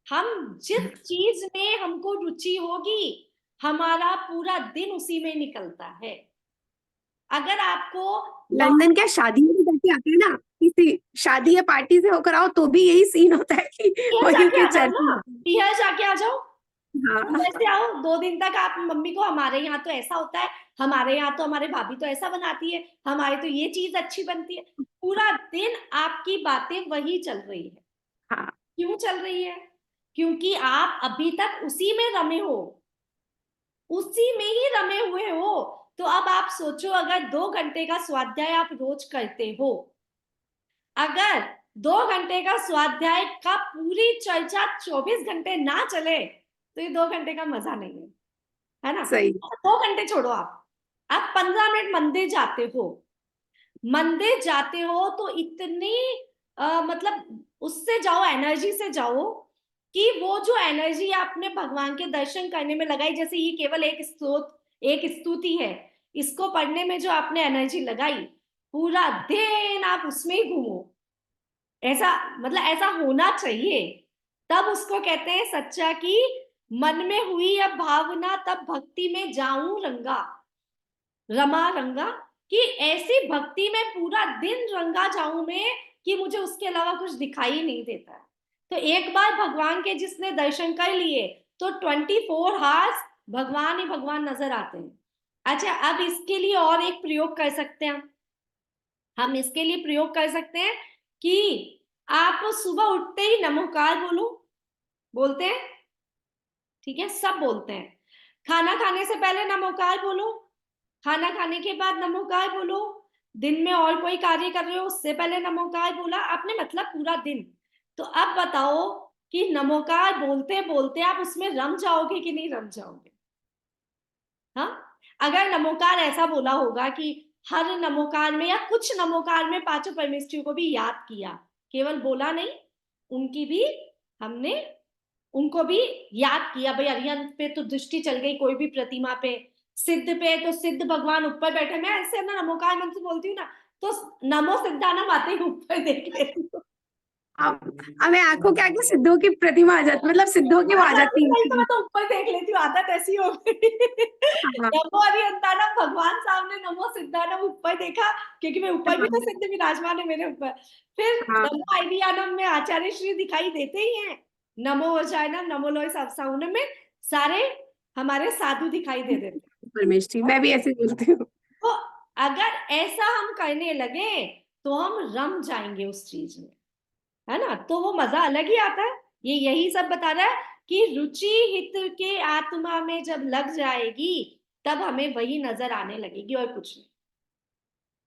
Speaker 1: हम जिस चीज में हमको रुचि होगी, हमारा पूरा दिन उसी में निकलता है। अगर आपको
Speaker 2: लंदन क्या शादी में भी जाके आते हैं ना, किसी शादी या पार्टी से होकर आओ तो भी यही सीन होता है कि
Speaker 1: पियर
Speaker 2: वहीं
Speaker 1: जाके
Speaker 2: के
Speaker 1: आ जाओ
Speaker 2: चर्च
Speaker 1: ना,
Speaker 2: में।
Speaker 1: पियर जाके आ जाओ,
Speaker 2: हाँ,
Speaker 1: वैसे आओ 2 दिन तक। आप मम्मी को हमारे यहाँ तो ऐसा होता है, हमारे यहाँ तो हमारे भाभी तो ऐसा बनाती है, हमारे तो ये चीज अच्छी बनती है। पूरा दिन आपकी बातें वही चल रही है।
Speaker 2: हाँ,
Speaker 1: क्यों चल रही है? क्योंकि आप अभी तक उसी में रमे हो, उसी में ही रमे हुए हो। तो अब आप सोचो, अगर 2 घंटे का स्वाध्याय आप रोज करते हो, अगर 2 घंटे का स्वाध्याय का पूरी चर्चा 24 घंटे ना चले, तो ये 2 घंटे का मजा नहीं है ना।
Speaker 2: सही।
Speaker 1: 2 घंटे छोड़ो, आप 15 मिनट मंदिर जाते हो, मंदिर जाते हो तो इतनी मतलब उससे जाओ, एनर्जी से जाओ, कि वो जो एनर्जी आपने भगवान के दर्शन करने में लगाई, जैसे ये केवल एक स्तुति है, इसको पढ़ने में जो आपने एनर्जी लगाई, पूरा दिन आप उसमें ही घूमो। ऐसा मतलब ऐसा होना चाहिए, तब उसको कहते हैं सच्चा, कि मन में हुई अब भावना, तब भक्ति में जाऊं रंगा, रमा रंगा, कि ऐसी भक्ति में पूरा दिन रंगा जाऊं मैं, कि मुझे उसके अलावा कुछ दिखाई नहीं देता है। तो एक बार भगवान के जिसने दर्शन कर लिए, तो 24 आवर्स भगवान ही भगवान नजर आते हैं। अच्छा, अब इसके लिए और एक प्रयोग कर सकते हैं, हम इसके लिए प्रयोग कर सकते हैं कि आप सुबह उठते ही नमोकार बोलो, बोलते हैं, ठीक है, सब बोलते हैं। खाना खाने से पहले नमोकार बोलो, खाना खाने के बाद नमोकार बोलो, दिन में और कोई कार्य कर रहे हो उससे पहले नमोकार बोला आपने, मतलब पूरा दिन। तो अब बताओ कि नमोकार बोलते बोलते आप उसमें रम जाओगे कि नहीं रम जाओगे? हाँ, अगर नमोकार ऐसा बोला होगा कि हर नमोकार में या कुछ नमोकार में पांचों परमेष्ठियों को भी याद किया, केवल बोला नहीं, उनकी भी हमने उनको भी याद किया। भाई अरिहंत पे तो दृष्टि चल गई, कोई भी प्रतिमा पे, सिद्ध पे तो सिद्ध भगवान ऊपर बैठे। मैं ऐसे ना नमोकार मंत्र बोलती हूँ ना, तो नमो सिद्धाना बातें ऊपर देख लेती हूँ।
Speaker 2: अब हमें आंखों के आगे सिद्धों की प्रतिमा आ जाती, मतलब सिद्धों की वो आ जाती
Speaker 1: नहीं तो
Speaker 2: है।
Speaker 1: मैं तो ऊपर देख लेती हूँ, आदत ऐसी हो गई।
Speaker 2: हाँ,
Speaker 1: नमो अरिहंताना भगवान सामने, नमो सिद्धाना ऊपर देखा, क्योंकि मैं ऊपर भी तो सिद्ध विराजमान है मेरे ऊपर। फिर
Speaker 2: हाँ,
Speaker 1: नमो आइडियानम में आचार्य श्री दिखाई देते ही हैं, नमो वचायनम, नमो लोय सबसाउनम में सारे हमारे साधु दिखाई दे देते हैं।
Speaker 2: परमेष्ठी, मैं भी ऐसे बोलती हूँ।
Speaker 1: तो अगर ऐसा हम करने लगे, तो हम रम जाएंगे उस चीज में, है ना। तो वो मजा अलग ही आता है। ये यही सब बता रहा है कि रुचि हित के आत्मा में जब लग जाएगी, तब हमें वही नजर आने लगेगी और कुछ नहीं।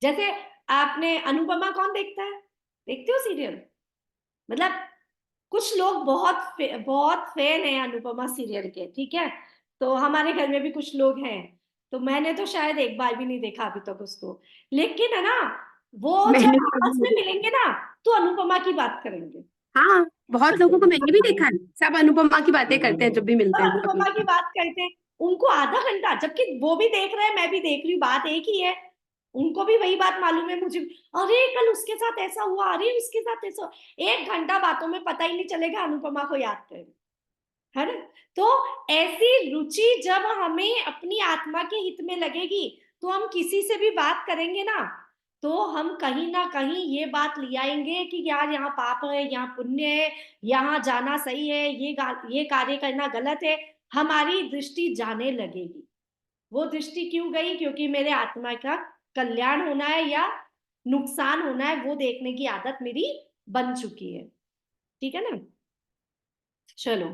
Speaker 1: जैसे आपने अनुपमा, कौन देखता है? देखते हो सीरियल? मतलब कुछ लोग बहुत फैन है अनुपमा सीरियल के, ठीक है। तो हमारे घर में भी कुछ लोग हैं, तो मैंने तो शायद एक बार भी नहीं देखा अभी तक उसको। लेकिन है ना, वो जब
Speaker 2: मैंने
Speaker 1: आपस में मिलेंगे ना तो अनुपमा की बात करेंगे।
Speaker 2: हाँ, बहुत लोगों को मैंने भी देखा है, सब अनुपमा की बातें करते हैं जब भी मिलते
Speaker 1: और
Speaker 2: हैं
Speaker 1: अनुपमा की
Speaker 2: अपने।
Speaker 1: बात करते हैं, उनको आधा घंटा, जबकि वो भी देख रहे हैं मैं भी देख रही हूँ, बात एक ही है, उनको भी वही बात मालूम है, मुझे अरे कल उसके साथ ऐसा हुआ, अरे उसके साथ ऐसा, 1 घंटा बातों में पता ही नहीं चलेगा अनुपमा को याद करें, है ना। तो ऐसी रुचि जब हमें अपनी आत्मा के हित में लगेगी तो हम किसी से भी बात करेंगे ना, तो हम कहीं ना कहीं ये बात ले आएंगे कि यार यहाँ पाप है, यहाँ पुण्य है, यहाँ जाना सही है, ये कार्य करना गलत है, हमारी दृष्टि जाने लगेगी। वो दृष्टि क्यों गई? क्योंकि मेरे आत्मा का कल्याण होना है या नुकसान होना है, वो देखने की आदत मेरी बन चुकी है, ठीक है ना। चलो,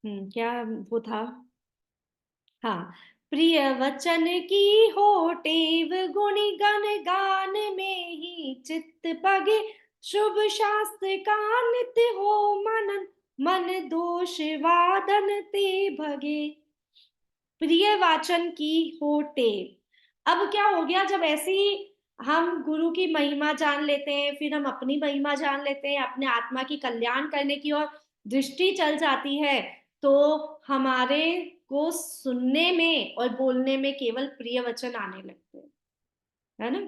Speaker 1: क्या वो था? हाँ, प्रिय वचन की हो टेव, गुणी गण गान में ही चित्त पगे, शुभ शास्त्र का नित्य हो मनन, मन दोष वादन ते भगे। प्रिय वाचन की हो टेव। अब क्या हो गया, जब ऐसी हम गुरु की महिमा जान लेते हैं, फिर हम अपनी महिमा जान लेते हैं, अपने आत्मा की कल्याण करने की ओर दृष्टि चल जाती है, तो हमारे को सुनने में और बोलने में केवल प्रिय वचन आने लगते हैं, है ना।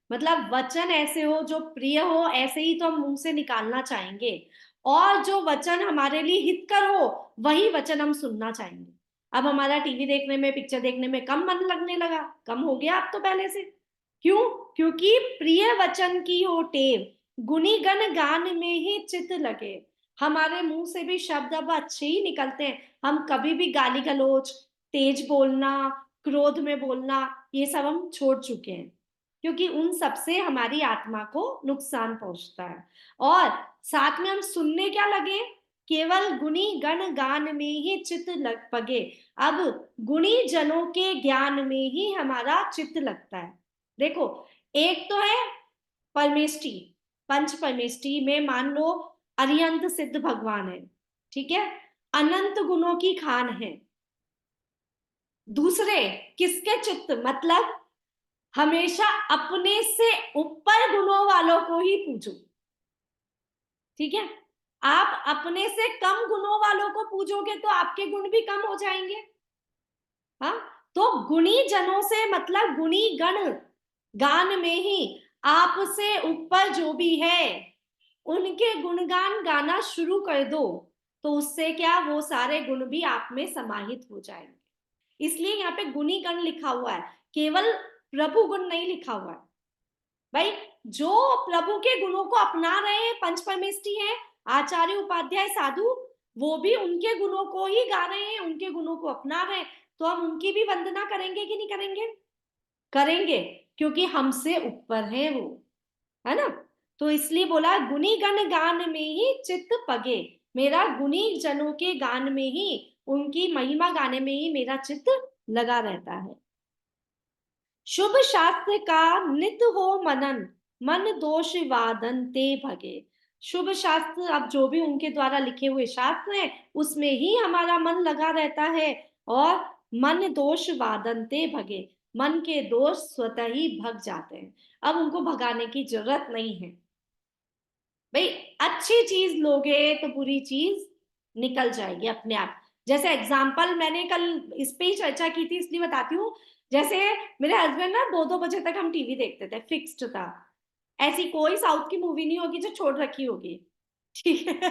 Speaker 1: मतलब वचन ऐसे हो जो प्रिय हो, ऐसे ही तो हम मुंह से निकालना चाहेंगे, और जो वचन हमारे लिए हितकर हो वही वचन हम सुनना चाहेंगे। अब हमारा टीवी देखने में, पिक्चर देखने में कम मन लगने लगा, कम हो गया अब तो पहले से। क्यों? क्योंकि प्रिय वचन की हो टेव, गुणी गण गान में ही चित लगे। हमारे मुंह से भी शब्द अब अच्छे ही निकलते हैं, हम कभी भी गाली गलौज, तेज बोलना, क्रोध में बोलना, ये सब हम छोड़ चुके हैं, क्योंकि उन सब से हमारी आत्मा को नुकसान पहुंचता है। और साथ में हम सुनने क्या लगे? केवल गुणी गण गान में ही चित्त लग पगे। अब गुणी जनों के ज्ञान में ही हमारा चित्त लगता है। देखो, एक तो है परमेष्टि, पंच परमेष्टि में मान लो अरिहंत सिद्ध भगवान है, ठीक है, अनंत गुणों की खान है। दूसरे किसके चित्त? मतलब हमेशा अपने से ऊपर गुणों वालों को ही पूजो, ठीक है। आप अपने से कम गुणों वालों को पूजोगे तो आपके गुण भी कम हो जाएंगे। हाँ, तो गुणी जनों से मतलब गुणी गण गान में ही आपसे ऊपर जो भी है उनके गुणगान गाना शुरू कर दो, तो उससे क्या, वो सारे गुण भी आप में समाहित हो जाएंगे। इसलिए यहाँ पे गुणी गण लिखा हुआ है, केवल प्रभु गुण नहीं लिखा हुआ है। भाई, जो प्रभु के गुणों को अपना रहे हैं, पंच परमेष्टि है, आचार्य उपाध्याय साधु, वो भी उनके गुणों को ही गा रहे हैं, उनके गुणों को अपना रहे हैं, तो हम उनकी भी वंदना करेंगे कि नहीं करेंगे? करेंगे, क्योंकि हमसे ऊपर है वो, है ना। तो इसलिए बोला गुणी गण गान में ही चित्त पगे, मेरा गुणी जनों के गान में ही, उनकी महिमा गाने में ही मेरा चित्त लगा रहता है। शुभ शास्त्र का नित हो मनन, मन दोष वादन ते भगे। शुभ शास्त्र, अब जो भी उनके द्वारा लिखे हुए शास्त्र हैं उसमें ही हमारा मन लगा रहता है, और मन दोष वादन ते भगे, मन के दोष स्वतः ही भग जाते हैं, अब उनको भगाने की जरूरत नहीं है। भाई, अच्छी चीज लोगे तो बुरी चीज निकल जाएगी अपने आप। जैसे एग्जाम्पल मैंने कल इस पे ही चर्चा की थी, इसलिए बताती हूँ। जैसे मेरे हस्बैंड ना 2-2 बजे तक हम टीवी देखते थे, फिक्स्ड था, ऐसी कोई साउथ की मूवी नहीं होगी जो छोड़ रखी होगी, ठीक है।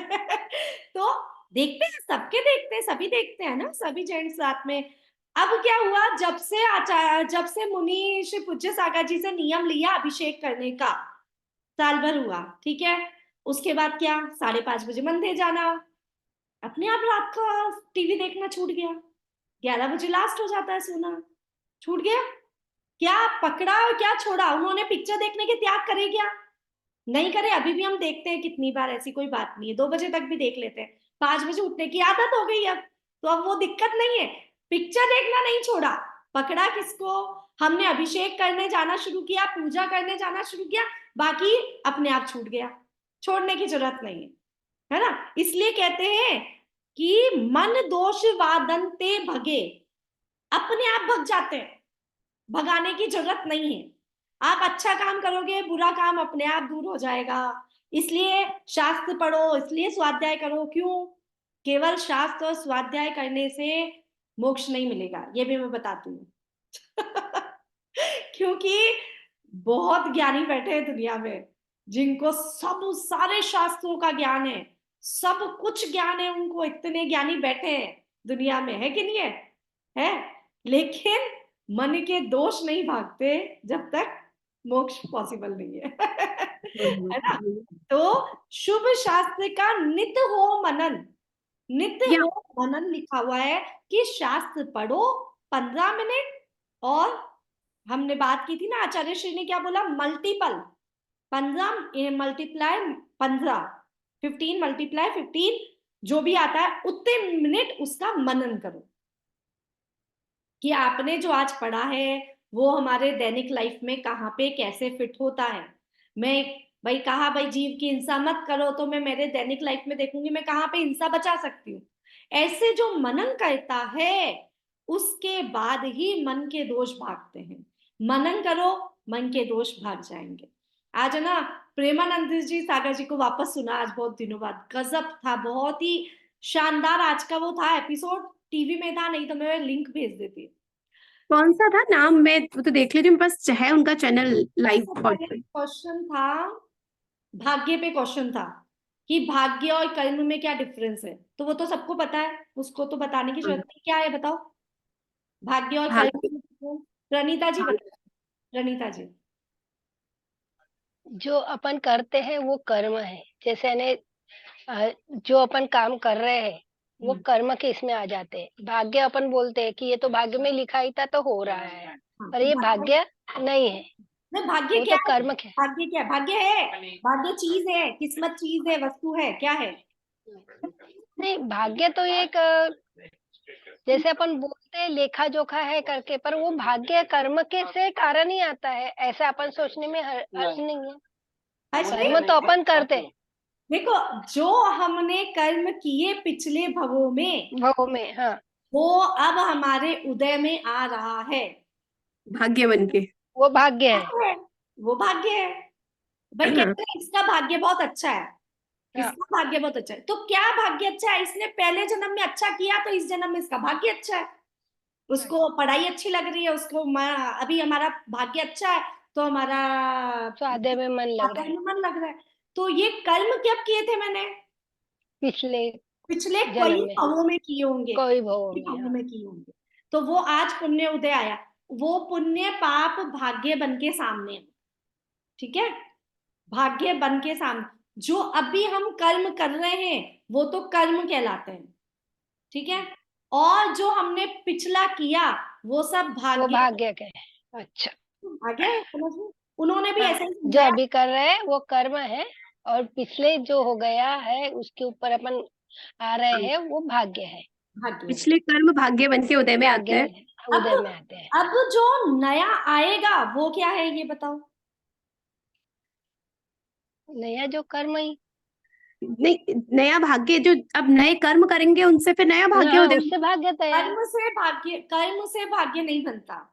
Speaker 1: तो देखते हैं, सबके देखते हैं, सभी देखते हैं ना, सभी जेंट्स साथ में। अब क्या हुआ, जब से मुनि श्री पूज्य सागर जी से नियम लिया अभिषेक करने का, साल भर हुआ, ठीक है। उसके बाद क्या, 5:30 बजे मंदिर जाना, अपने आप रात का टीवी देखना छूट गया, 11 बजे लास्ट हो जाता है सोना, छूट गया। क्या पकड़ा और क्या छोड़ा? उन्होंने पिक्चर देखने के त्याग करे क्या? नहीं करे। अभी भी हम देखते हैं कितनी बार, ऐसी कोई बात नहीं है, 2 बजे तक भी देख लेते हैं, 5 बजे उठने की आदत हो गई अब, तो अब वो दिक्कत नहीं है। पिक्चर देखना नहीं छोड़ा, पकड़ा किसको? हमने अभिषेक करने जाना शुरू किया, पूजा करने जाना शुरू किया, बाकी अपने आप छूट गया, छोड़ने की जरूरत नहीं है ना। इसलिए कहते हैं कि मन दोष वादंते भगे, अपने आप भग जाते हैं, भगाने की जरूरत नहीं है। आप अच्छा काम करोगे, बुरा काम अपने आप दूर हो जाएगा। इसलिए शास्त्र पढ़ो, इसलिए स्वाध्याय करो। क्यों? केवल शास्त्र और स्वाध्याय करने से मोक्ष नहीं मिलेगा, ये भी मैं बताती हूँ। क्योंकि बहुत ज्ञानी बैठे हैं दुनिया में, जिनको सब सारे शास्त्रों का ज्ञान है, सब कुछ ज्ञान है उनको, इतने ज्ञानी बैठे हैं दुनिया में, है कि नहीं है? लेकिन मन के दोष नहीं भागते जब तक मोक्ष पॉसिबल नहीं है। है ना? तो शुभ शास्त्र का नित हो मनन, नित्य हो मनन लिखा हुआ है कि शास्त्र पढ़ो 15 मिनट, और हमने बात की थी ना, आचार्य श्री ने क्या बोला, मल्टीपल 15 मल्टीप्लाई 15, 15 मल्टीप्लाई 15, जो भी आता है उतने मिनट उसका मनन करो कि आपने जो आज पढ़ा है वो हमारे दैनिक लाइफ में कहाँ पे कैसे फिट होता है। मैं भाई कहा भाई जीव की हिंसा मत करो, तो मैं मेरे दैनिक लाइफ में देखूंगी मैं कहाँ पे हिंसा बचा सकती हूँ। ऐसे जो मनन करता है उसके बाद ही मन के दोष भागते हैं। मनन करो, मन के दोष भाग जाएंगे। आज है ना, प्रेमानंद जी सागर जी को वापस सुना आज बहुत दिनों बाद, गजब था, बहुत ही शानदार आज का वो था एपिसोड, टीवी में था, नहीं तो मैं लिंक भेज देती।
Speaker 2: कौन सा था नाम? मैं वो तो देख लेती हूँ, मेरे पास है उनका चैनल लाइव पे।
Speaker 1: क्वेश्चन था, भाग्य पे क्वेश्चन था कि भाग्य और कर्म में क्या डिफरेंस है, तो वो तो सबको पता है, उसको तो बताने की जरूरत नहीं। क्या है बताओ, भाग्य और कर्म
Speaker 2: भाग्य
Speaker 1: में difference? प्रणीता जी बताओ, प्रणीता जी।
Speaker 3: जो अपन करते हैं वो कर्म है, जैसे यानी जो अपन काम कर रहे हैं वो कर्म के इसमें आ जाते हैं। भाग्य अपन बोलते हैं कि ये तो भाग्य में लिखा ही था तो हो रहा है, पर ये भाग्य नहीं है,
Speaker 1: नहीं, भाग्य
Speaker 3: वो
Speaker 1: क्या
Speaker 3: तो
Speaker 1: है?
Speaker 3: कर्म के।
Speaker 1: भाग्य क्या है? भाग्य है, भाग्य चीज है, किस्मत चीज है, वस्तु है, क्या है?
Speaker 3: नहीं, भाग्य तो एक जैसे अपन बोलते हैं लेखा जोखा है करके, पर वो भाग्य कर्म के से कारण ही आता है, ऐसा अपन सोचने में अर्थ नहीं है।
Speaker 1: अच्छा,
Speaker 3: कर्म तो अपन करते हैं
Speaker 1: देखो, जो हमने कर्म किए पिछले भवों में,
Speaker 3: भाव में, हाँ
Speaker 1: वो अब हमारे उदय में आ रहा है,
Speaker 2: भाग्य बन के।
Speaker 3: वो भाग्य है।
Speaker 1: है, वो भाग्य है। भाई कहते हैं इसका भाग्य बहुत अच्छा है,
Speaker 3: हाँ,
Speaker 1: इसका भाग्य बहुत अच्छा है, तो क्या भाग्य अच्छा है? इसने पहले जन्म में अच्छा किया तो इस जन्म में इसका भाग्य अच्छा है। उसको पढ़ाई अच्छी लग रही है, उसको अभी हमारा भाग्य अच्छा है तो हमारा
Speaker 3: स्वाध्याय में मन लग रहा
Speaker 1: स्वाध्याय
Speaker 3: है
Speaker 1: में मन लग रहा है। तो ये कर्म कब किए थे मैंने?
Speaker 3: पिछले
Speaker 1: पिछले
Speaker 3: जन्म
Speaker 1: कई
Speaker 3: में,
Speaker 1: भवों में किए होंगे,
Speaker 3: कोई भाव
Speaker 1: कई
Speaker 3: में।
Speaker 1: भवों
Speaker 3: हाँ,
Speaker 1: में किए होंगे, तो वो आज पुण्य उदय आया, वो पुण्य पाप भाग्य बन के सामने है। ठीक है, भाग्य बन के सामने जो अभी हम कर्म कर रहे हैं वो तो कर्म कहलाते हैं। ठीक है, और जो हमने पिछला किया वो सब
Speaker 3: वो
Speaker 1: भाग्य।
Speaker 3: भाग्य के है। अच्छा,
Speaker 1: भाग्य है, समझ में? उन्होंने भी
Speaker 3: हाँ,
Speaker 1: ऐसा ही
Speaker 3: जो
Speaker 1: समझाया।
Speaker 3: अभी कर रहे हैं वो कर्म है, और पिछले जो हो गया है उसके ऊपर अपन आ रहे हैं वो भाग्य है।
Speaker 1: भाग्य है।
Speaker 2: पिछले कर्म भाग्य बन के उदय में आते
Speaker 3: भाग्य
Speaker 2: हैं।
Speaker 3: में उदय में आते हैं।
Speaker 1: अब जो नया आएगा वो क्या है ये बताओ?
Speaker 3: नया जो कर्म ही
Speaker 2: नहीं, नया भाग्य जो अब नए कर्म करेंगे उनसे फिर नया भाग्य
Speaker 3: हाँ,
Speaker 2: उदय।
Speaker 3: उससे भाग्य तैयार।
Speaker 1: कर्म से भाग्य नहीं बनता।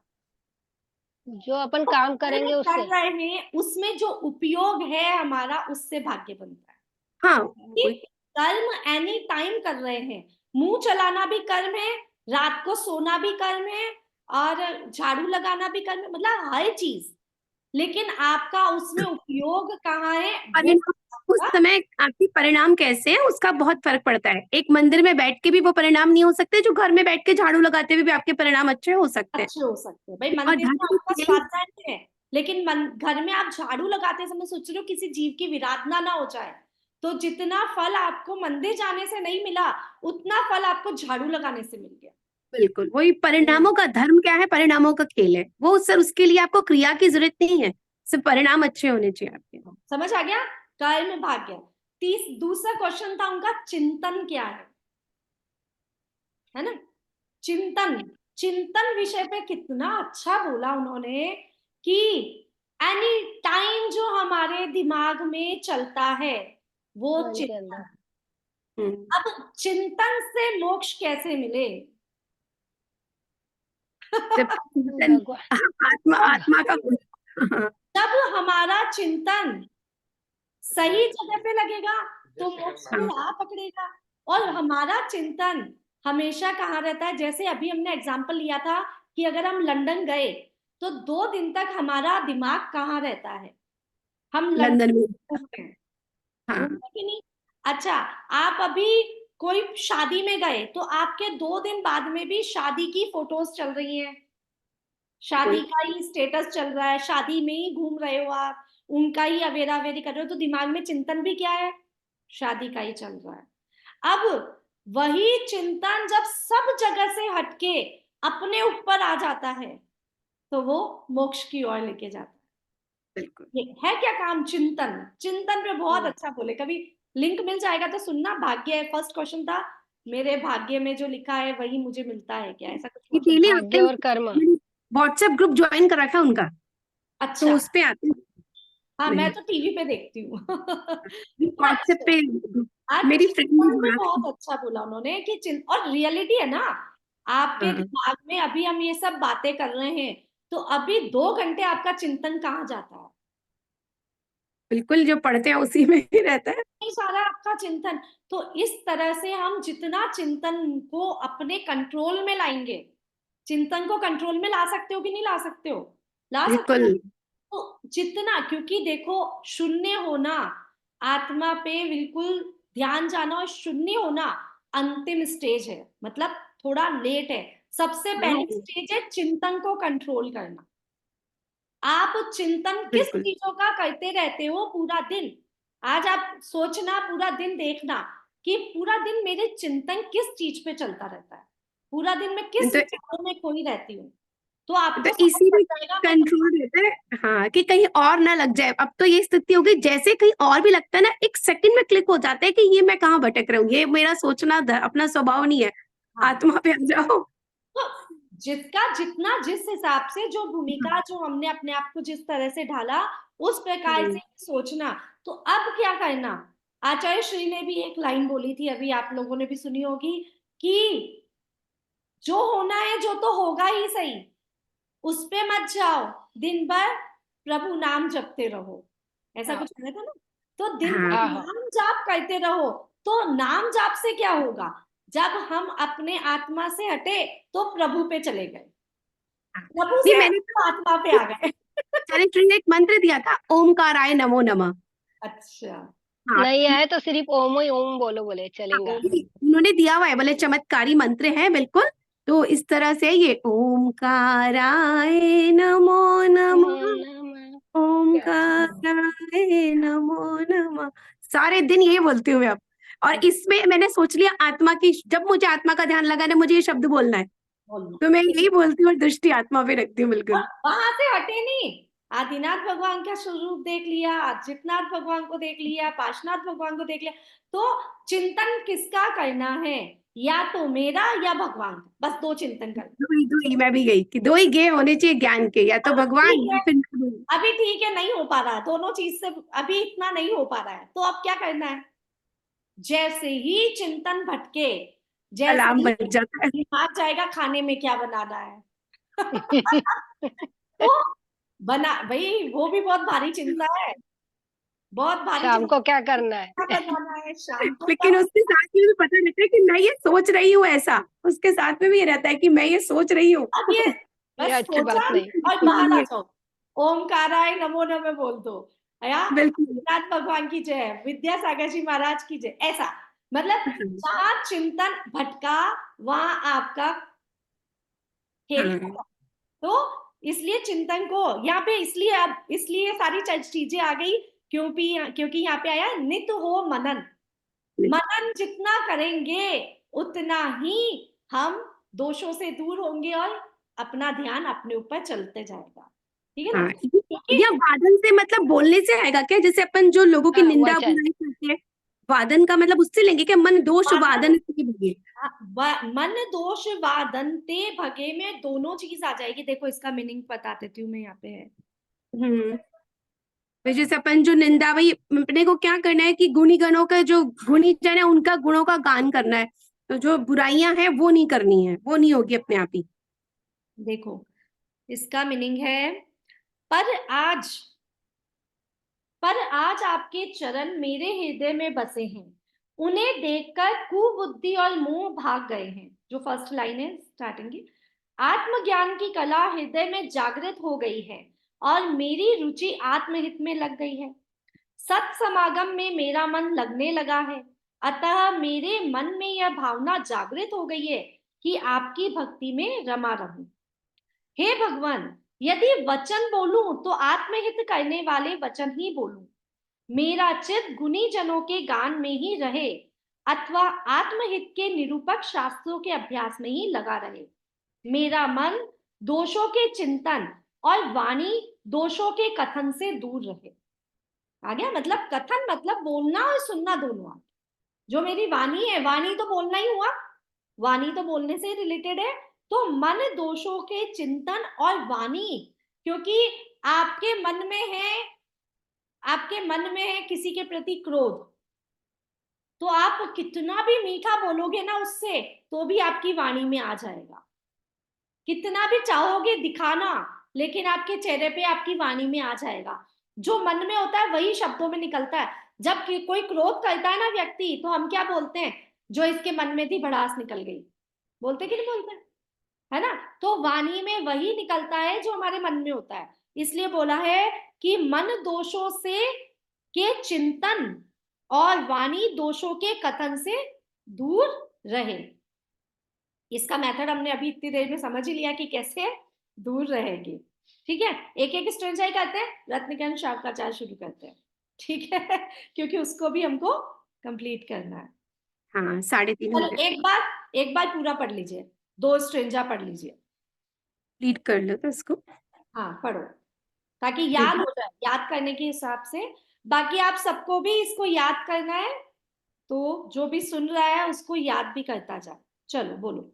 Speaker 3: जो अपन
Speaker 1: तो
Speaker 3: काम
Speaker 1: कर्म
Speaker 3: करेंगे
Speaker 1: कर
Speaker 3: उससे।
Speaker 1: रहे हैं उसमें जो उपयोग है हमारा, उससे भाग्य बनता है।
Speaker 2: हाँ,
Speaker 1: कि कर्म एनी टाइम कर रहे हैं, मुंह चलाना भी कर्म है, रात को सोना भी कर्म है, और झाड़ू लगाना भी कर्म है, मतलब हर चीज। लेकिन आपका उसमें उपयोग कहाँ है वो
Speaker 2: परिणाम उस
Speaker 1: आपका
Speaker 2: समय आपके परिणाम कैसे हैं उसका बहुत फर्क पड़ता है। एक मंदिर में बैठ के भी वो परिणाम नहीं हो सकते जो घर में बैठ के झाड़ू लगाते हुए भी आपके परिणाम अच्छे हो सकते हैं।
Speaker 1: अच्छे हो सकते हैं। भाई
Speaker 2: और
Speaker 1: मंदिर में
Speaker 2: धर्म
Speaker 1: आपका
Speaker 2: यही
Speaker 1: स्वाध्याय है, लेकिन घर में आप झाड़ू लगाते समय सोच रहे हो किसी जीव की विराधना ना हो जाए, तो जितना फल आपको मंदिर जाने से नहीं मिला उतना फल आपको झाड़ू लगाने से मिल गया।
Speaker 2: बिल्कुल वही परिणामों का धर्म क्या है, परिणामों का खेल है वो सर। उसके लिए आपको क्रिया की जरूरत नहीं है, सिर्फ परिणाम अच्छे होने चाहिए आपके।
Speaker 1: समझ आ गया? कर्म भाग्य। दूसरा क्वेश्चन था उनका, चिंतन क्या है ना? चिंतन, चिंतन विषय पे कितना अच्छा बोला उन्होंने कि एनी टाइम जो हमारे दिमाग में चलता है वो
Speaker 3: मन के
Speaker 1: चिंतन।
Speaker 3: अंदर।
Speaker 1: अब चिंतन से मोक्ष कैसे मिले?
Speaker 2: जब चिंतन
Speaker 3: भगवान
Speaker 2: आत्मा का हाँ,
Speaker 1: जब हमारा चिंतन सही जगह पे लगेगा तो मोक्ष की राह पकड़ेगा। और हमारा चिंतन हमेशा कहाँ रहता है? जैसे अभी हमने एग्जाम्पल लिया था कि अगर हम लंदन गए तो 2 दिन तक हमारा दिमाग कहाँ रहता है? हम
Speaker 2: लंदन में।
Speaker 1: घूमते हैं,
Speaker 2: हाँ,
Speaker 1: घूमते कि नहीं? अच्छा, आप अभी कोई शादी में गए तो आपके 2 दिन बाद में भी शादी की फोटोज चल रही हैं, शादी का ही स्टेटस चल रहा है, शादी में ही घूम रहे हो आप, उनका ही अवेरा अवेरी कर रहे हो, तो दिमाग में चिंतन भी क्या है? शादी का ही चल रहा है। अब वही चिंतन जब सब जगह से हटके अपने ऊपर आ जाता है तो वो मोक्ष की ओर लेके जाता है।
Speaker 2: बिल्कुल।
Speaker 1: ये है क्या काम? चिंतन। चिंतन पे बहुत अच्छा बोले, कभी लिंक मिल जाएगा तो सुनना। भाग्य फर्स्ट क्वेश्चन था, मेरे भाग्य में जो लिखा है वही मुझे मिलता है क्या, ऐसा कुछ
Speaker 2: ये
Speaker 1: question?
Speaker 2: डेली
Speaker 3: भाग्य
Speaker 2: आते
Speaker 3: और कर्म।
Speaker 2: हैं, व्हाट्सएप ग्रुप ज्वाइन कर रखा है उनका, तो
Speaker 1: अच्छा,
Speaker 2: उस पे आते हैं।
Speaker 1: हाँ, मैं
Speaker 2: नहीं,
Speaker 1: तो टीवी पे देखती हूँ।
Speaker 2: व्हाट्सएप
Speaker 1: अच्छा,
Speaker 2: पे
Speaker 1: आज
Speaker 2: मेरी फ्रेंड ने
Speaker 1: चिंतन भी
Speaker 2: जोड़ा था।
Speaker 1: बहुत अच्छा बोला उन्होंने कि और रियलिटी है ना, आपके
Speaker 2: हाँ,
Speaker 1: दिमाग में अभी हम ये सब बातें कर रहे हैं तो अभी 2 घंटे आपका चिंतन कहाँ जाता है?
Speaker 2: बिल्कुल, जो पढ़ते हैं उसी में ही रहता है।
Speaker 1: ये सारा आपका चिंतन। तो इस तरह से हम जितना चिंतन को अपने कंट्रोल में लाएंगे, चिंतन को कंट्रोल में ला सकते हो कि नहीं ला सकते हो? ला सकते
Speaker 2: बिल्कुल।
Speaker 1: हो। तो जितना, क्योंकि देखो, शून्य होना, आत्मा पे बिल्कुल ध्यान जाना और शून्य होना अंतिम स्टेज है, मतलब थोड़ा लेट है। सबसे पहली स्टेज है चिंतन को कंट्रोल करना। आप चिंतन किस
Speaker 2: बिल्कुल।
Speaker 1: चीजों का करते रहते हो पूरा दिन? आज आप सोचना, पूरा दिन देखना कि पूरा दिन मेरे चिंतन किस चीज पे चलता रहता है, पूरा दिन मैं किस
Speaker 2: तो
Speaker 1: विचारों में खोई रहती हूँ, तो आपको समझ
Speaker 2: इसी
Speaker 1: लग
Speaker 2: में
Speaker 1: जाएगा मैं
Speaker 2: कंट्रोल रहता है। हाँ, कि कहीं और ना लग जाए। अब तो ये स्थिति हो गई, जैसे कहीं और भी लगता है ना, एक सेकंड में क्लिक हो जाता है कि ये मैं कहाँ भटक रहा हूँ, ये मेरा सोचना अपना स्वभाव नहीं है,
Speaker 1: हाँ।
Speaker 2: आत्मा पे आ जाओ।
Speaker 1: तो जिसका जितना जिस हिसाब से जो भूमिका जो हमने अपने आप को जिस तरह से ढाला उस प्रकार से सोचना। तो अब क्या करना? आचार्य श्री ने भी एक लाइन बोली थी, अभी आप लोगों ने भी सुनी होगी, कि जो होना है जो तो होगा ही सही, उस पे मत जाओ, दिन भर प्रभु नाम जपते रहो, ऐसा
Speaker 3: हाँ
Speaker 1: कुछ कहना था ना। तो दिन
Speaker 2: हाँ,
Speaker 1: भर
Speaker 3: हाँ हाँ।
Speaker 1: नाम जाप करते रहो। तो नाम जाप से क्या होगा? जब हम अपने आत्मा से हटे तो प्रभु पे चले गए, प्रभु
Speaker 2: नहीं,
Speaker 1: से
Speaker 2: मैंने
Speaker 1: हटे तो आत्मा पे आ गए।
Speaker 2: चरित्र ने एक मंत्र दिया था, ओमकाराय नमो नमः।
Speaker 1: अच्छा,
Speaker 2: हाँ,
Speaker 3: नहीं आए तो सिर्फ ओम ही ओम बोलो, बोले चलेगा।
Speaker 2: उन्होंने दिया हुआ है, बोले चमत्कारी मंत्र है बिल्कुल। तो इस तरह से ये ओमकाराय नमो नमः, ओमकाराय नमो नमः, सारे दिन यही बोलती हूँ मैं अब। और इसमें मैंने सोच लिया आत्मा की, जब मुझे आत्मा का ध्यान लगाना है, मुझे ये शब्द बोलना है,
Speaker 1: बोलना।
Speaker 2: तो मैं यही बोलती हूँ और दृष्टि आत्मा पे रखती हूँ।
Speaker 1: और
Speaker 2: बिल्कुल।
Speaker 1: वहां से हटे नहीं। आदिनाथ भगवान का स्वरूप देख लिया, अच्युतनाथ भगवान को देख लिया, पार्श्वनाथ भगवान को देख लिया, तो चिंतन किसका करना है? या तो मेरा या भगवान का, बस 2 चिंतन करना।
Speaker 2: दो ही मैं भी गई कि दो ही गे होने चाहिए ज्ञान के, या तो भगवान
Speaker 1: ठीक
Speaker 2: या
Speaker 1: है,
Speaker 2: फिर मैं।
Speaker 1: अभी ठीक है, नहीं हो पा रहा दोनों चीज से, अभी इतना नहीं हो पा रहा है, तो अब क्या करना है? जैसे ही चिंतन भटके, जैसे
Speaker 2: अलार्म
Speaker 1: ही
Speaker 2: बज जाता है।
Speaker 1: दिमाग जाएगा खाने में क्या बनाना है, तो बना भाई, वो भी बहुत भारी चिंता है, बहुत भारी
Speaker 3: शाम
Speaker 1: चिंता।
Speaker 3: को क्या करना
Speaker 1: क्या
Speaker 3: है?
Speaker 1: बनाना है शाम को,
Speaker 2: लेकिन
Speaker 1: तब
Speaker 2: उसके साथ में भी पता रहता है कि मैं ये सोच रही हूँ, ऐसा उसके साथ में भी ये रहता है कि मैं ये सोच रही हूँ।
Speaker 1: अब ये
Speaker 3: ये
Speaker 1: बस
Speaker 3: अच्छी
Speaker 1: सोचा
Speaker 3: बात नहीं।
Speaker 1: और बाहर आ जाओ, ओमकाराय नमो नमः बोल दो, या
Speaker 2: बिल्कुल।
Speaker 1: नाथ भगवान की जय, विद्यासागर जी महाराज की जय, ऐसा। मतलब जहां चिंतन भटका वहां आपका खेल
Speaker 2: हाँ,
Speaker 1: खत्म। तो इसलिए चिंतन को यहाँ पे, इसलिए अब इसलिए सारी चीजें आ गई, क्योंकि यहाँ पे आया नित हो मनन। मनन जितना करेंगे उतना ही हम दोषों से दूर होंगे और अपना ध्यान अपने ऊपर चलते जाएगा, ठीक है ना?
Speaker 2: हाँ।
Speaker 1: क्योंकि
Speaker 2: या बादल से मतलब बोलने से आएगा क्या? जैसे अपन जो लोगों की
Speaker 3: हाँ
Speaker 2: निंदा
Speaker 3: वचन।
Speaker 2: बुराई करते हैं, वादन का मतलब उससे लेंगे कि मन दोष
Speaker 1: वादन-
Speaker 2: वादन से भगे।
Speaker 1: मन दोष वादनते भगे में दोनों चीज आ जाएगी। देखो इसका मीनिंग बता देती हूँ मैं, यहाँ पे है।
Speaker 2: तो जैसे अपन जो निंदा, भाई अपने को क्या करना है कि गुणी गणों का, जो गुणी जन है उनका गुणों का गान करना है, तो जो बुराइयां हैं वो नहीं करनी है, वो नहीं होगी अपने आप ही।
Speaker 1: देखो इसका मीनिंग है, पर आज पर आज आपके चरण मेरे हृदय में बसे हैं, उन्हें देखकर कुबुद्धि और मोह भाग गए हैं। जो फर्स्ट लाइन है स्टार्टिंग की, आत्मज्ञान की कला हृदय में जागृत हो गई है और मेरी रुचि आत्महित में लग गई है। सत समागम में मेरा मन लगने लगा है, अतः मेरे मन में यह भावना जागृत हो गई है कि आपकी भक्ति में रमा रहूं। हे भगवान, यदि वचन बोलूं तो आत्महित करने वाले वचन ही बोलूं। मेरा चित्त गुणी जनों के गान में ही रहे अथवा आत्महित के निरूपक शास्त्रों के अभ्यास में ही लगा रहे। मेरा मन दोषों के चिंतन और वाणी दोषों के कथन से दूर रहे। आ गया? मतलब कथन मतलब बोलना और सुनना दोनों। जो मेरी वाणी है, वाणी तो बोलना ही हुआ, वाणी तो बोलने से रिलेटेड है। तो मन दोषों के चिंतन और वाणी, क्योंकि आपके मन में है, आपके मन में है किसी के प्रति क्रोध, तो आप कितना भी मीठा बोलोगे ना उससे, तो भी आपकी वाणी में आ जाएगा। कितना भी चाहोगे दिखाना, लेकिन आपके चेहरे पे आपकी वाणी में आ जाएगा। जो मन में होता है वही शब्दों में निकलता है। जब कोई क्रोध करता है ना व्यक्ति, तो हम क्या बोलते हैं? जो इसके मन में थी भड़ास निकल गई, बोलते कि नहीं बोलते? है ना? तो वाणी में वही निकलता है जो हमारे मन में होता है। इसलिए बोला है कि मन दोषों से के चिंतन और वाणी दोषों के कथन से दूर रहे। इसका मेथड हमने अभी इतनी देर में समझ ही लिया कि कैसे दूर रहेगी। ठीक है, एक एक स्ट्रेंजाई करते हैं, रत्नकन शाकाचार शुरू करते हैं। ठीक है, क्योंकि उसको भी हमको कंप्लीट करना है।
Speaker 2: हाँ, 3:30 हो
Speaker 1: चलो
Speaker 2: गए।
Speaker 1: एक बार पूरा पढ़ लीजिए, 2 स्ट्रेंजा पढ़ लीजिए।
Speaker 2: रीड कर लो तो इसको।
Speaker 1: हाँ पढ़ो, ताकि याद हो जाए, याद करने के हिसाब से। बाकी आप सबको भी इसको याद करना है, तो जो भी सुन रहा है उसको याद भी करता जाए। चलो बोलो।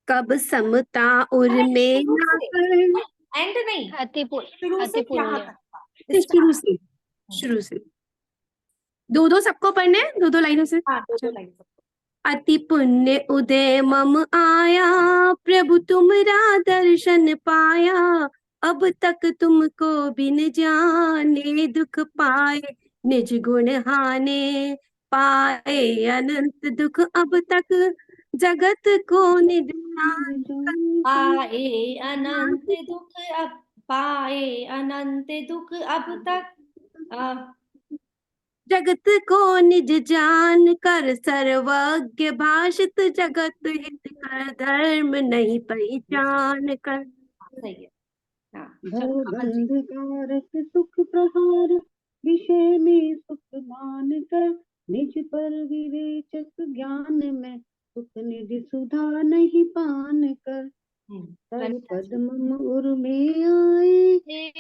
Speaker 2: कब समता और मेला कर।
Speaker 1: एंड नहीं,
Speaker 3: अति
Speaker 1: शुरू से यहाँ
Speaker 3: पुण्य।
Speaker 1: तक का
Speaker 2: शुरू
Speaker 1: start।
Speaker 2: से, शुरू से दो दो सबको पढ़ने हैं, दो दो लाइनों से।
Speaker 1: हाँ, 2 लाइन सबको।
Speaker 2: अति पुण्य उदय मम आया, प्रभु तुमरा दर्शन पाया, अब तक तुमको बिन जाने दुख पाए, निज गुण हाने पाए अनंत दुख, अब तक जगत को निदान
Speaker 1: पाए अनंत दुख अब, पाए अनंत दुख अब तक।
Speaker 2: जगत को निज जान कर, सर्वज्ञ भाषित जगत हित कर, धर्म नहीं पहचान कर।
Speaker 1: सही है। हाँ
Speaker 4: भव
Speaker 1: चलो कमल जी।
Speaker 4: बंधकारक सुख प्रहार, विषय में सुख मान कर, निज पर विवेचक ज्ञान में, सुख निधि सुधा नहीं पान कर। तब
Speaker 1: रमीला जी।
Speaker 4: पद्म उर में आए,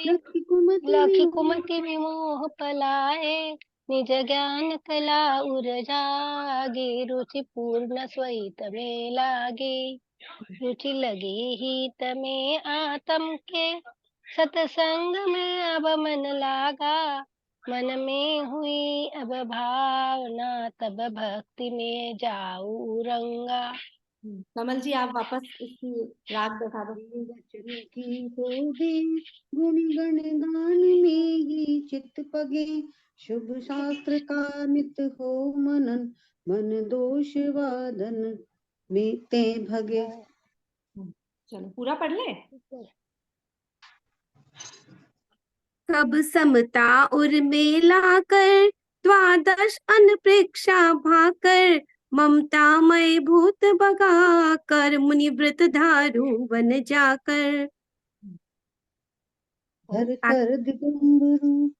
Speaker 4: लखी कुमति
Speaker 3: लखी
Speaker 4: विमोह
Speaker 3: कुमति विमोह पलाए, निज ज्ञान कला उर जागे, रुचि पूर्ण स्वहित में लागे। रुचि लगी हित में आत्म के, सत्संग में अब मन लागा। मन में हुई अब भावना, तब भक्ति में जाऊं रंगा।
Speaker 1: कमल जी आप वापस इसकी राग दिखा दो।
Speaker 4: वचन की होगे, गुण गण गान में ही चित पगे, शुभ शास्त्र का नित हो मनन, मन दोष वादन में ते भगे।
Speaker 1: चलो पूरा पढ़ ले।
Speaker 2: कब समता और मेला कर, द्वादश अनप्रेक्षा भाकर, ममतामय भूत भगा कर, मुनि व्रत धारू वन जाकर।
Speaker 4: हर कर दिगंबर रूप,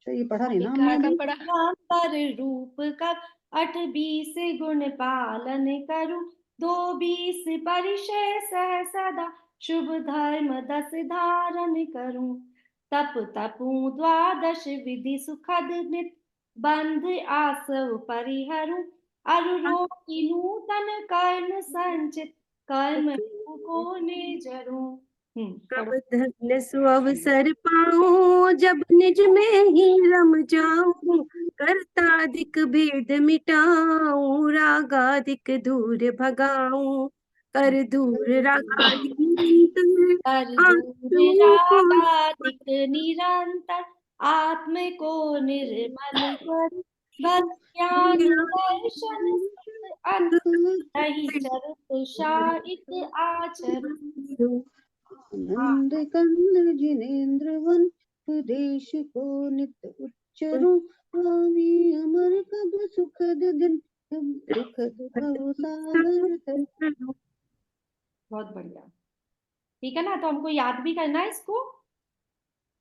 Speaker 4: ये पढ़ा नहीं ना
Speaker 3: क्या
Speaker 4: हमने
Speaker 3: का
Speaker 4: अभी।
Speaker 3: पड़ा?
Speaker 1: दिगंबर रूप कब, 8-20 गुण पालन करूं, 2-20 परिचय सह सदा, शुभ धर्म 10 धारण करूं, तप तपूं 12 विधि सुखद नित, बंध आसव परिहरु अरुरोहि नूतन कर्म संचित कर्म हेतु को निजरू।
Speaker 2: कब
Speaker 1: पढ़ो।
Speaker 2: धन्य सुअवसर पाऊं जब निज में ही रम जाऊं, कर्ताधिक भेद मिटाऊं, रागाधिक दूर भगाऊं, कर दूर रागाधिक
Speaker 1: कर दूर
Speaker 2: आत्म को
Speaker 1: रागादिक निरंतर आत्म को निर्मल कर भक्त ज्ञान दर्शन सुख अंत नहीं चरत शारित आचर।
Speaker 4: आनंद कंद जिनेन्द्र वन उपदेश को नित उच्चरू, स्वामी अमर कब सुखद दिन तब दुखद भव सागर तर।
Speaker 1: बहुत बढ़िया, ठीक है ना। तो हमको याद भी करना है इसको।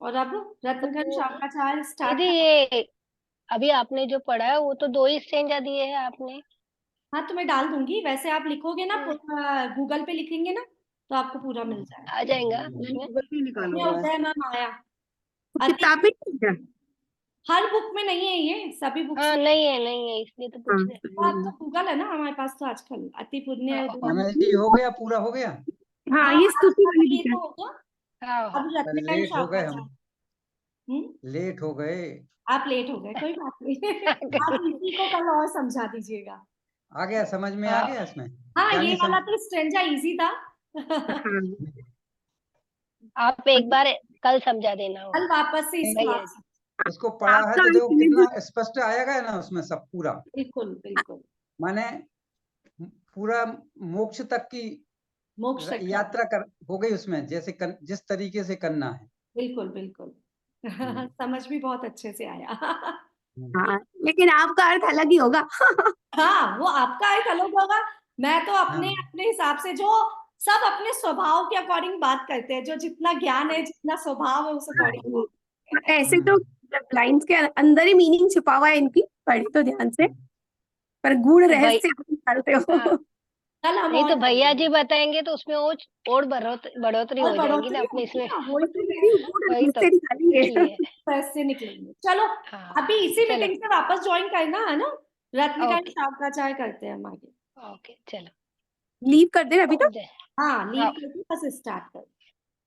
Speaker 1: और अब रत्नखंड शाखाचार्य स्टार्ट
Speaker 3: दीदी ये अभी आपने जो पढ़ा है वो तो 2 ही स्टेंजा दिए हैं आपने।
Speaker 1: हाँ तो मैं डाल दूंगी, वैसे आप लिखोगे ना,
Speaker 3: हाँ।
Speaker 1: गूगल पे लिखेंगे ना तो आपको पूरा मिल जाएगा।
Speaker 3: आ जाएगा
Speaker 4: मैंने
Speaker 3: उसमें।
Speaker 4: गूगल पे निकाला
Speaker 1: ये
Speaker 4: हुआ है।
Speaker 1: होता है मैम आया अति,
Speaker 2: किताब में नहीं है।
Speaker 1: हर बुक में नहीं है, ये सभी बुक्स
Speaker 3: हाँ
Speaker 1: में।
Speaker 3: नहीं है इसलिए तो पूछ रहे।
Speaker 1: तो आप तो गूगल है ना हमारे पास तो आजकल, अति पुण्य
Speaker 3: हाँ
Speaker 5: आनंद जी हो गया, पूरा हो गया।
Speaker 2: हाँ
Speaker 1: हाँ
Speaker 2: ये स्तुति
Speaker 1: आज
Speaker 2: वाली
Speaker 1: ये
Speaker 2: बुक है।
Speaker 1: तो हो गया।
Speaker 3: हाँ
Speaker 1: अब रत्नखंड
Speaker 5: लेट हो गए
Speaker 1: शाखाचार्य।
Speaker 5: हम,
Speaker 1: हम्म,
Speaker 5: लेट हो गए।
Speaker 1: आप लेट हो गए, कोई बात नहीं। आप इसी को कल और समझा दीजिएगा।
Speaker 5: आ गया, समझ में आ गया इसमें?
Speaker 1: हाँ
Speaker 5: क्या
Speaker 1: ये
Speaker 5: नहीं
Speaker 1: वाला
Speaker 5: समझ?
Speaker 1: तो स्ट्रेंजा इजी था।
Speaker 2: हाँ
Speaker 3: आप एक बार कल समझा देना
Speaker 1: कल
Speaker 3: वो
Speaker 1: वापस से इसको
Speaker 3: भैया
Speaker 1: आप
Speaker 3: जी।
Speaker 5: इसको पढ़ा है
Speaker 2: आपका
Speaker 5: तो देखो
Speaker 2: अंत
Speaker 5: कितना स्पष्ट आएगा ना उसमें सब पूरा।
Speaker 1: बिल्कुल बिल्कुल
Speaker 5: माने पूरा मोक्ष तक की
Speaker 1: मोक्ष तक का।
Speaker 5: यात्रा कर हो गई उसमें, जैसे जिस तरीके से करना है।
Speaker 1: बिल्कुल बिल्कुल। समझ भी बहुत अच्छे से आया।
Speaker 2: हाँ लेकिन आपका अर्थ अलग ही होगा।
Speaker 1: हाँ वो आपका एक अलग होगा, मैं तो अपने
Speaker 5: हाँ।
Speaker 1: अपने हिसाब से, जो सब अपने स्वभाव के अकॉर्डिंग बात करते हैं, जो जितना ज्ञान है जितना स्वभाव है उस अकॉर्डिंग बात करते हैं।
Speaker 2: ऐसे तो लाइंस के अंदर ही मीनिंग छुपा हुआ है इनकी, पढ़ी तो ध्यान से, पर गूढ़
Speaker 3: तो भाई
Speaker 2: रहस्य आप निकालते हो।
Speaker 3: हाँ,
Speaker 1: कल हम
Speaker 3: नहीं
Speaker 1: और
Speaker 3: तो भैया
Speaker 1: जानेंगे
Speaker 3: जी बताएंगे तो उसमें और बढ़ोतरी
Speaker 1: और
Speaker 3: हो जाएगी ना
Speaker 1: बढ़ोतरी
Speaker 3: अपने
Speaker 1: होगी
Speaker 3: इसमें।
Speaker 1: ना, वही तो है।
Speaker 2: गूढ़
Speaker 3: वही तो
Speaker 2: रहस्य निकालेंगे।
Speaker 3: इसलिए।
Speaker 1: पैसे निकलेंगे। चलो
Speaker 3: हाँ
Speaker 1: अभी इसी
Speaker 3: चलो
Speaker 1: मीटिंग से वापस ज्वाइन करना है ना, रत्नखंड
Speaker 3: ओके
Speaker 1: शाखाचार्य करते हैं हम आगे।
Speaker 3: ओके चलो
Speaker 2: लीव कर दे अभी तो।
Speaker 3: जय
Speaker 1: हाँ लीव
Speaker 3: हाँ
Speaker 1: करके बस स्टार्ट कर।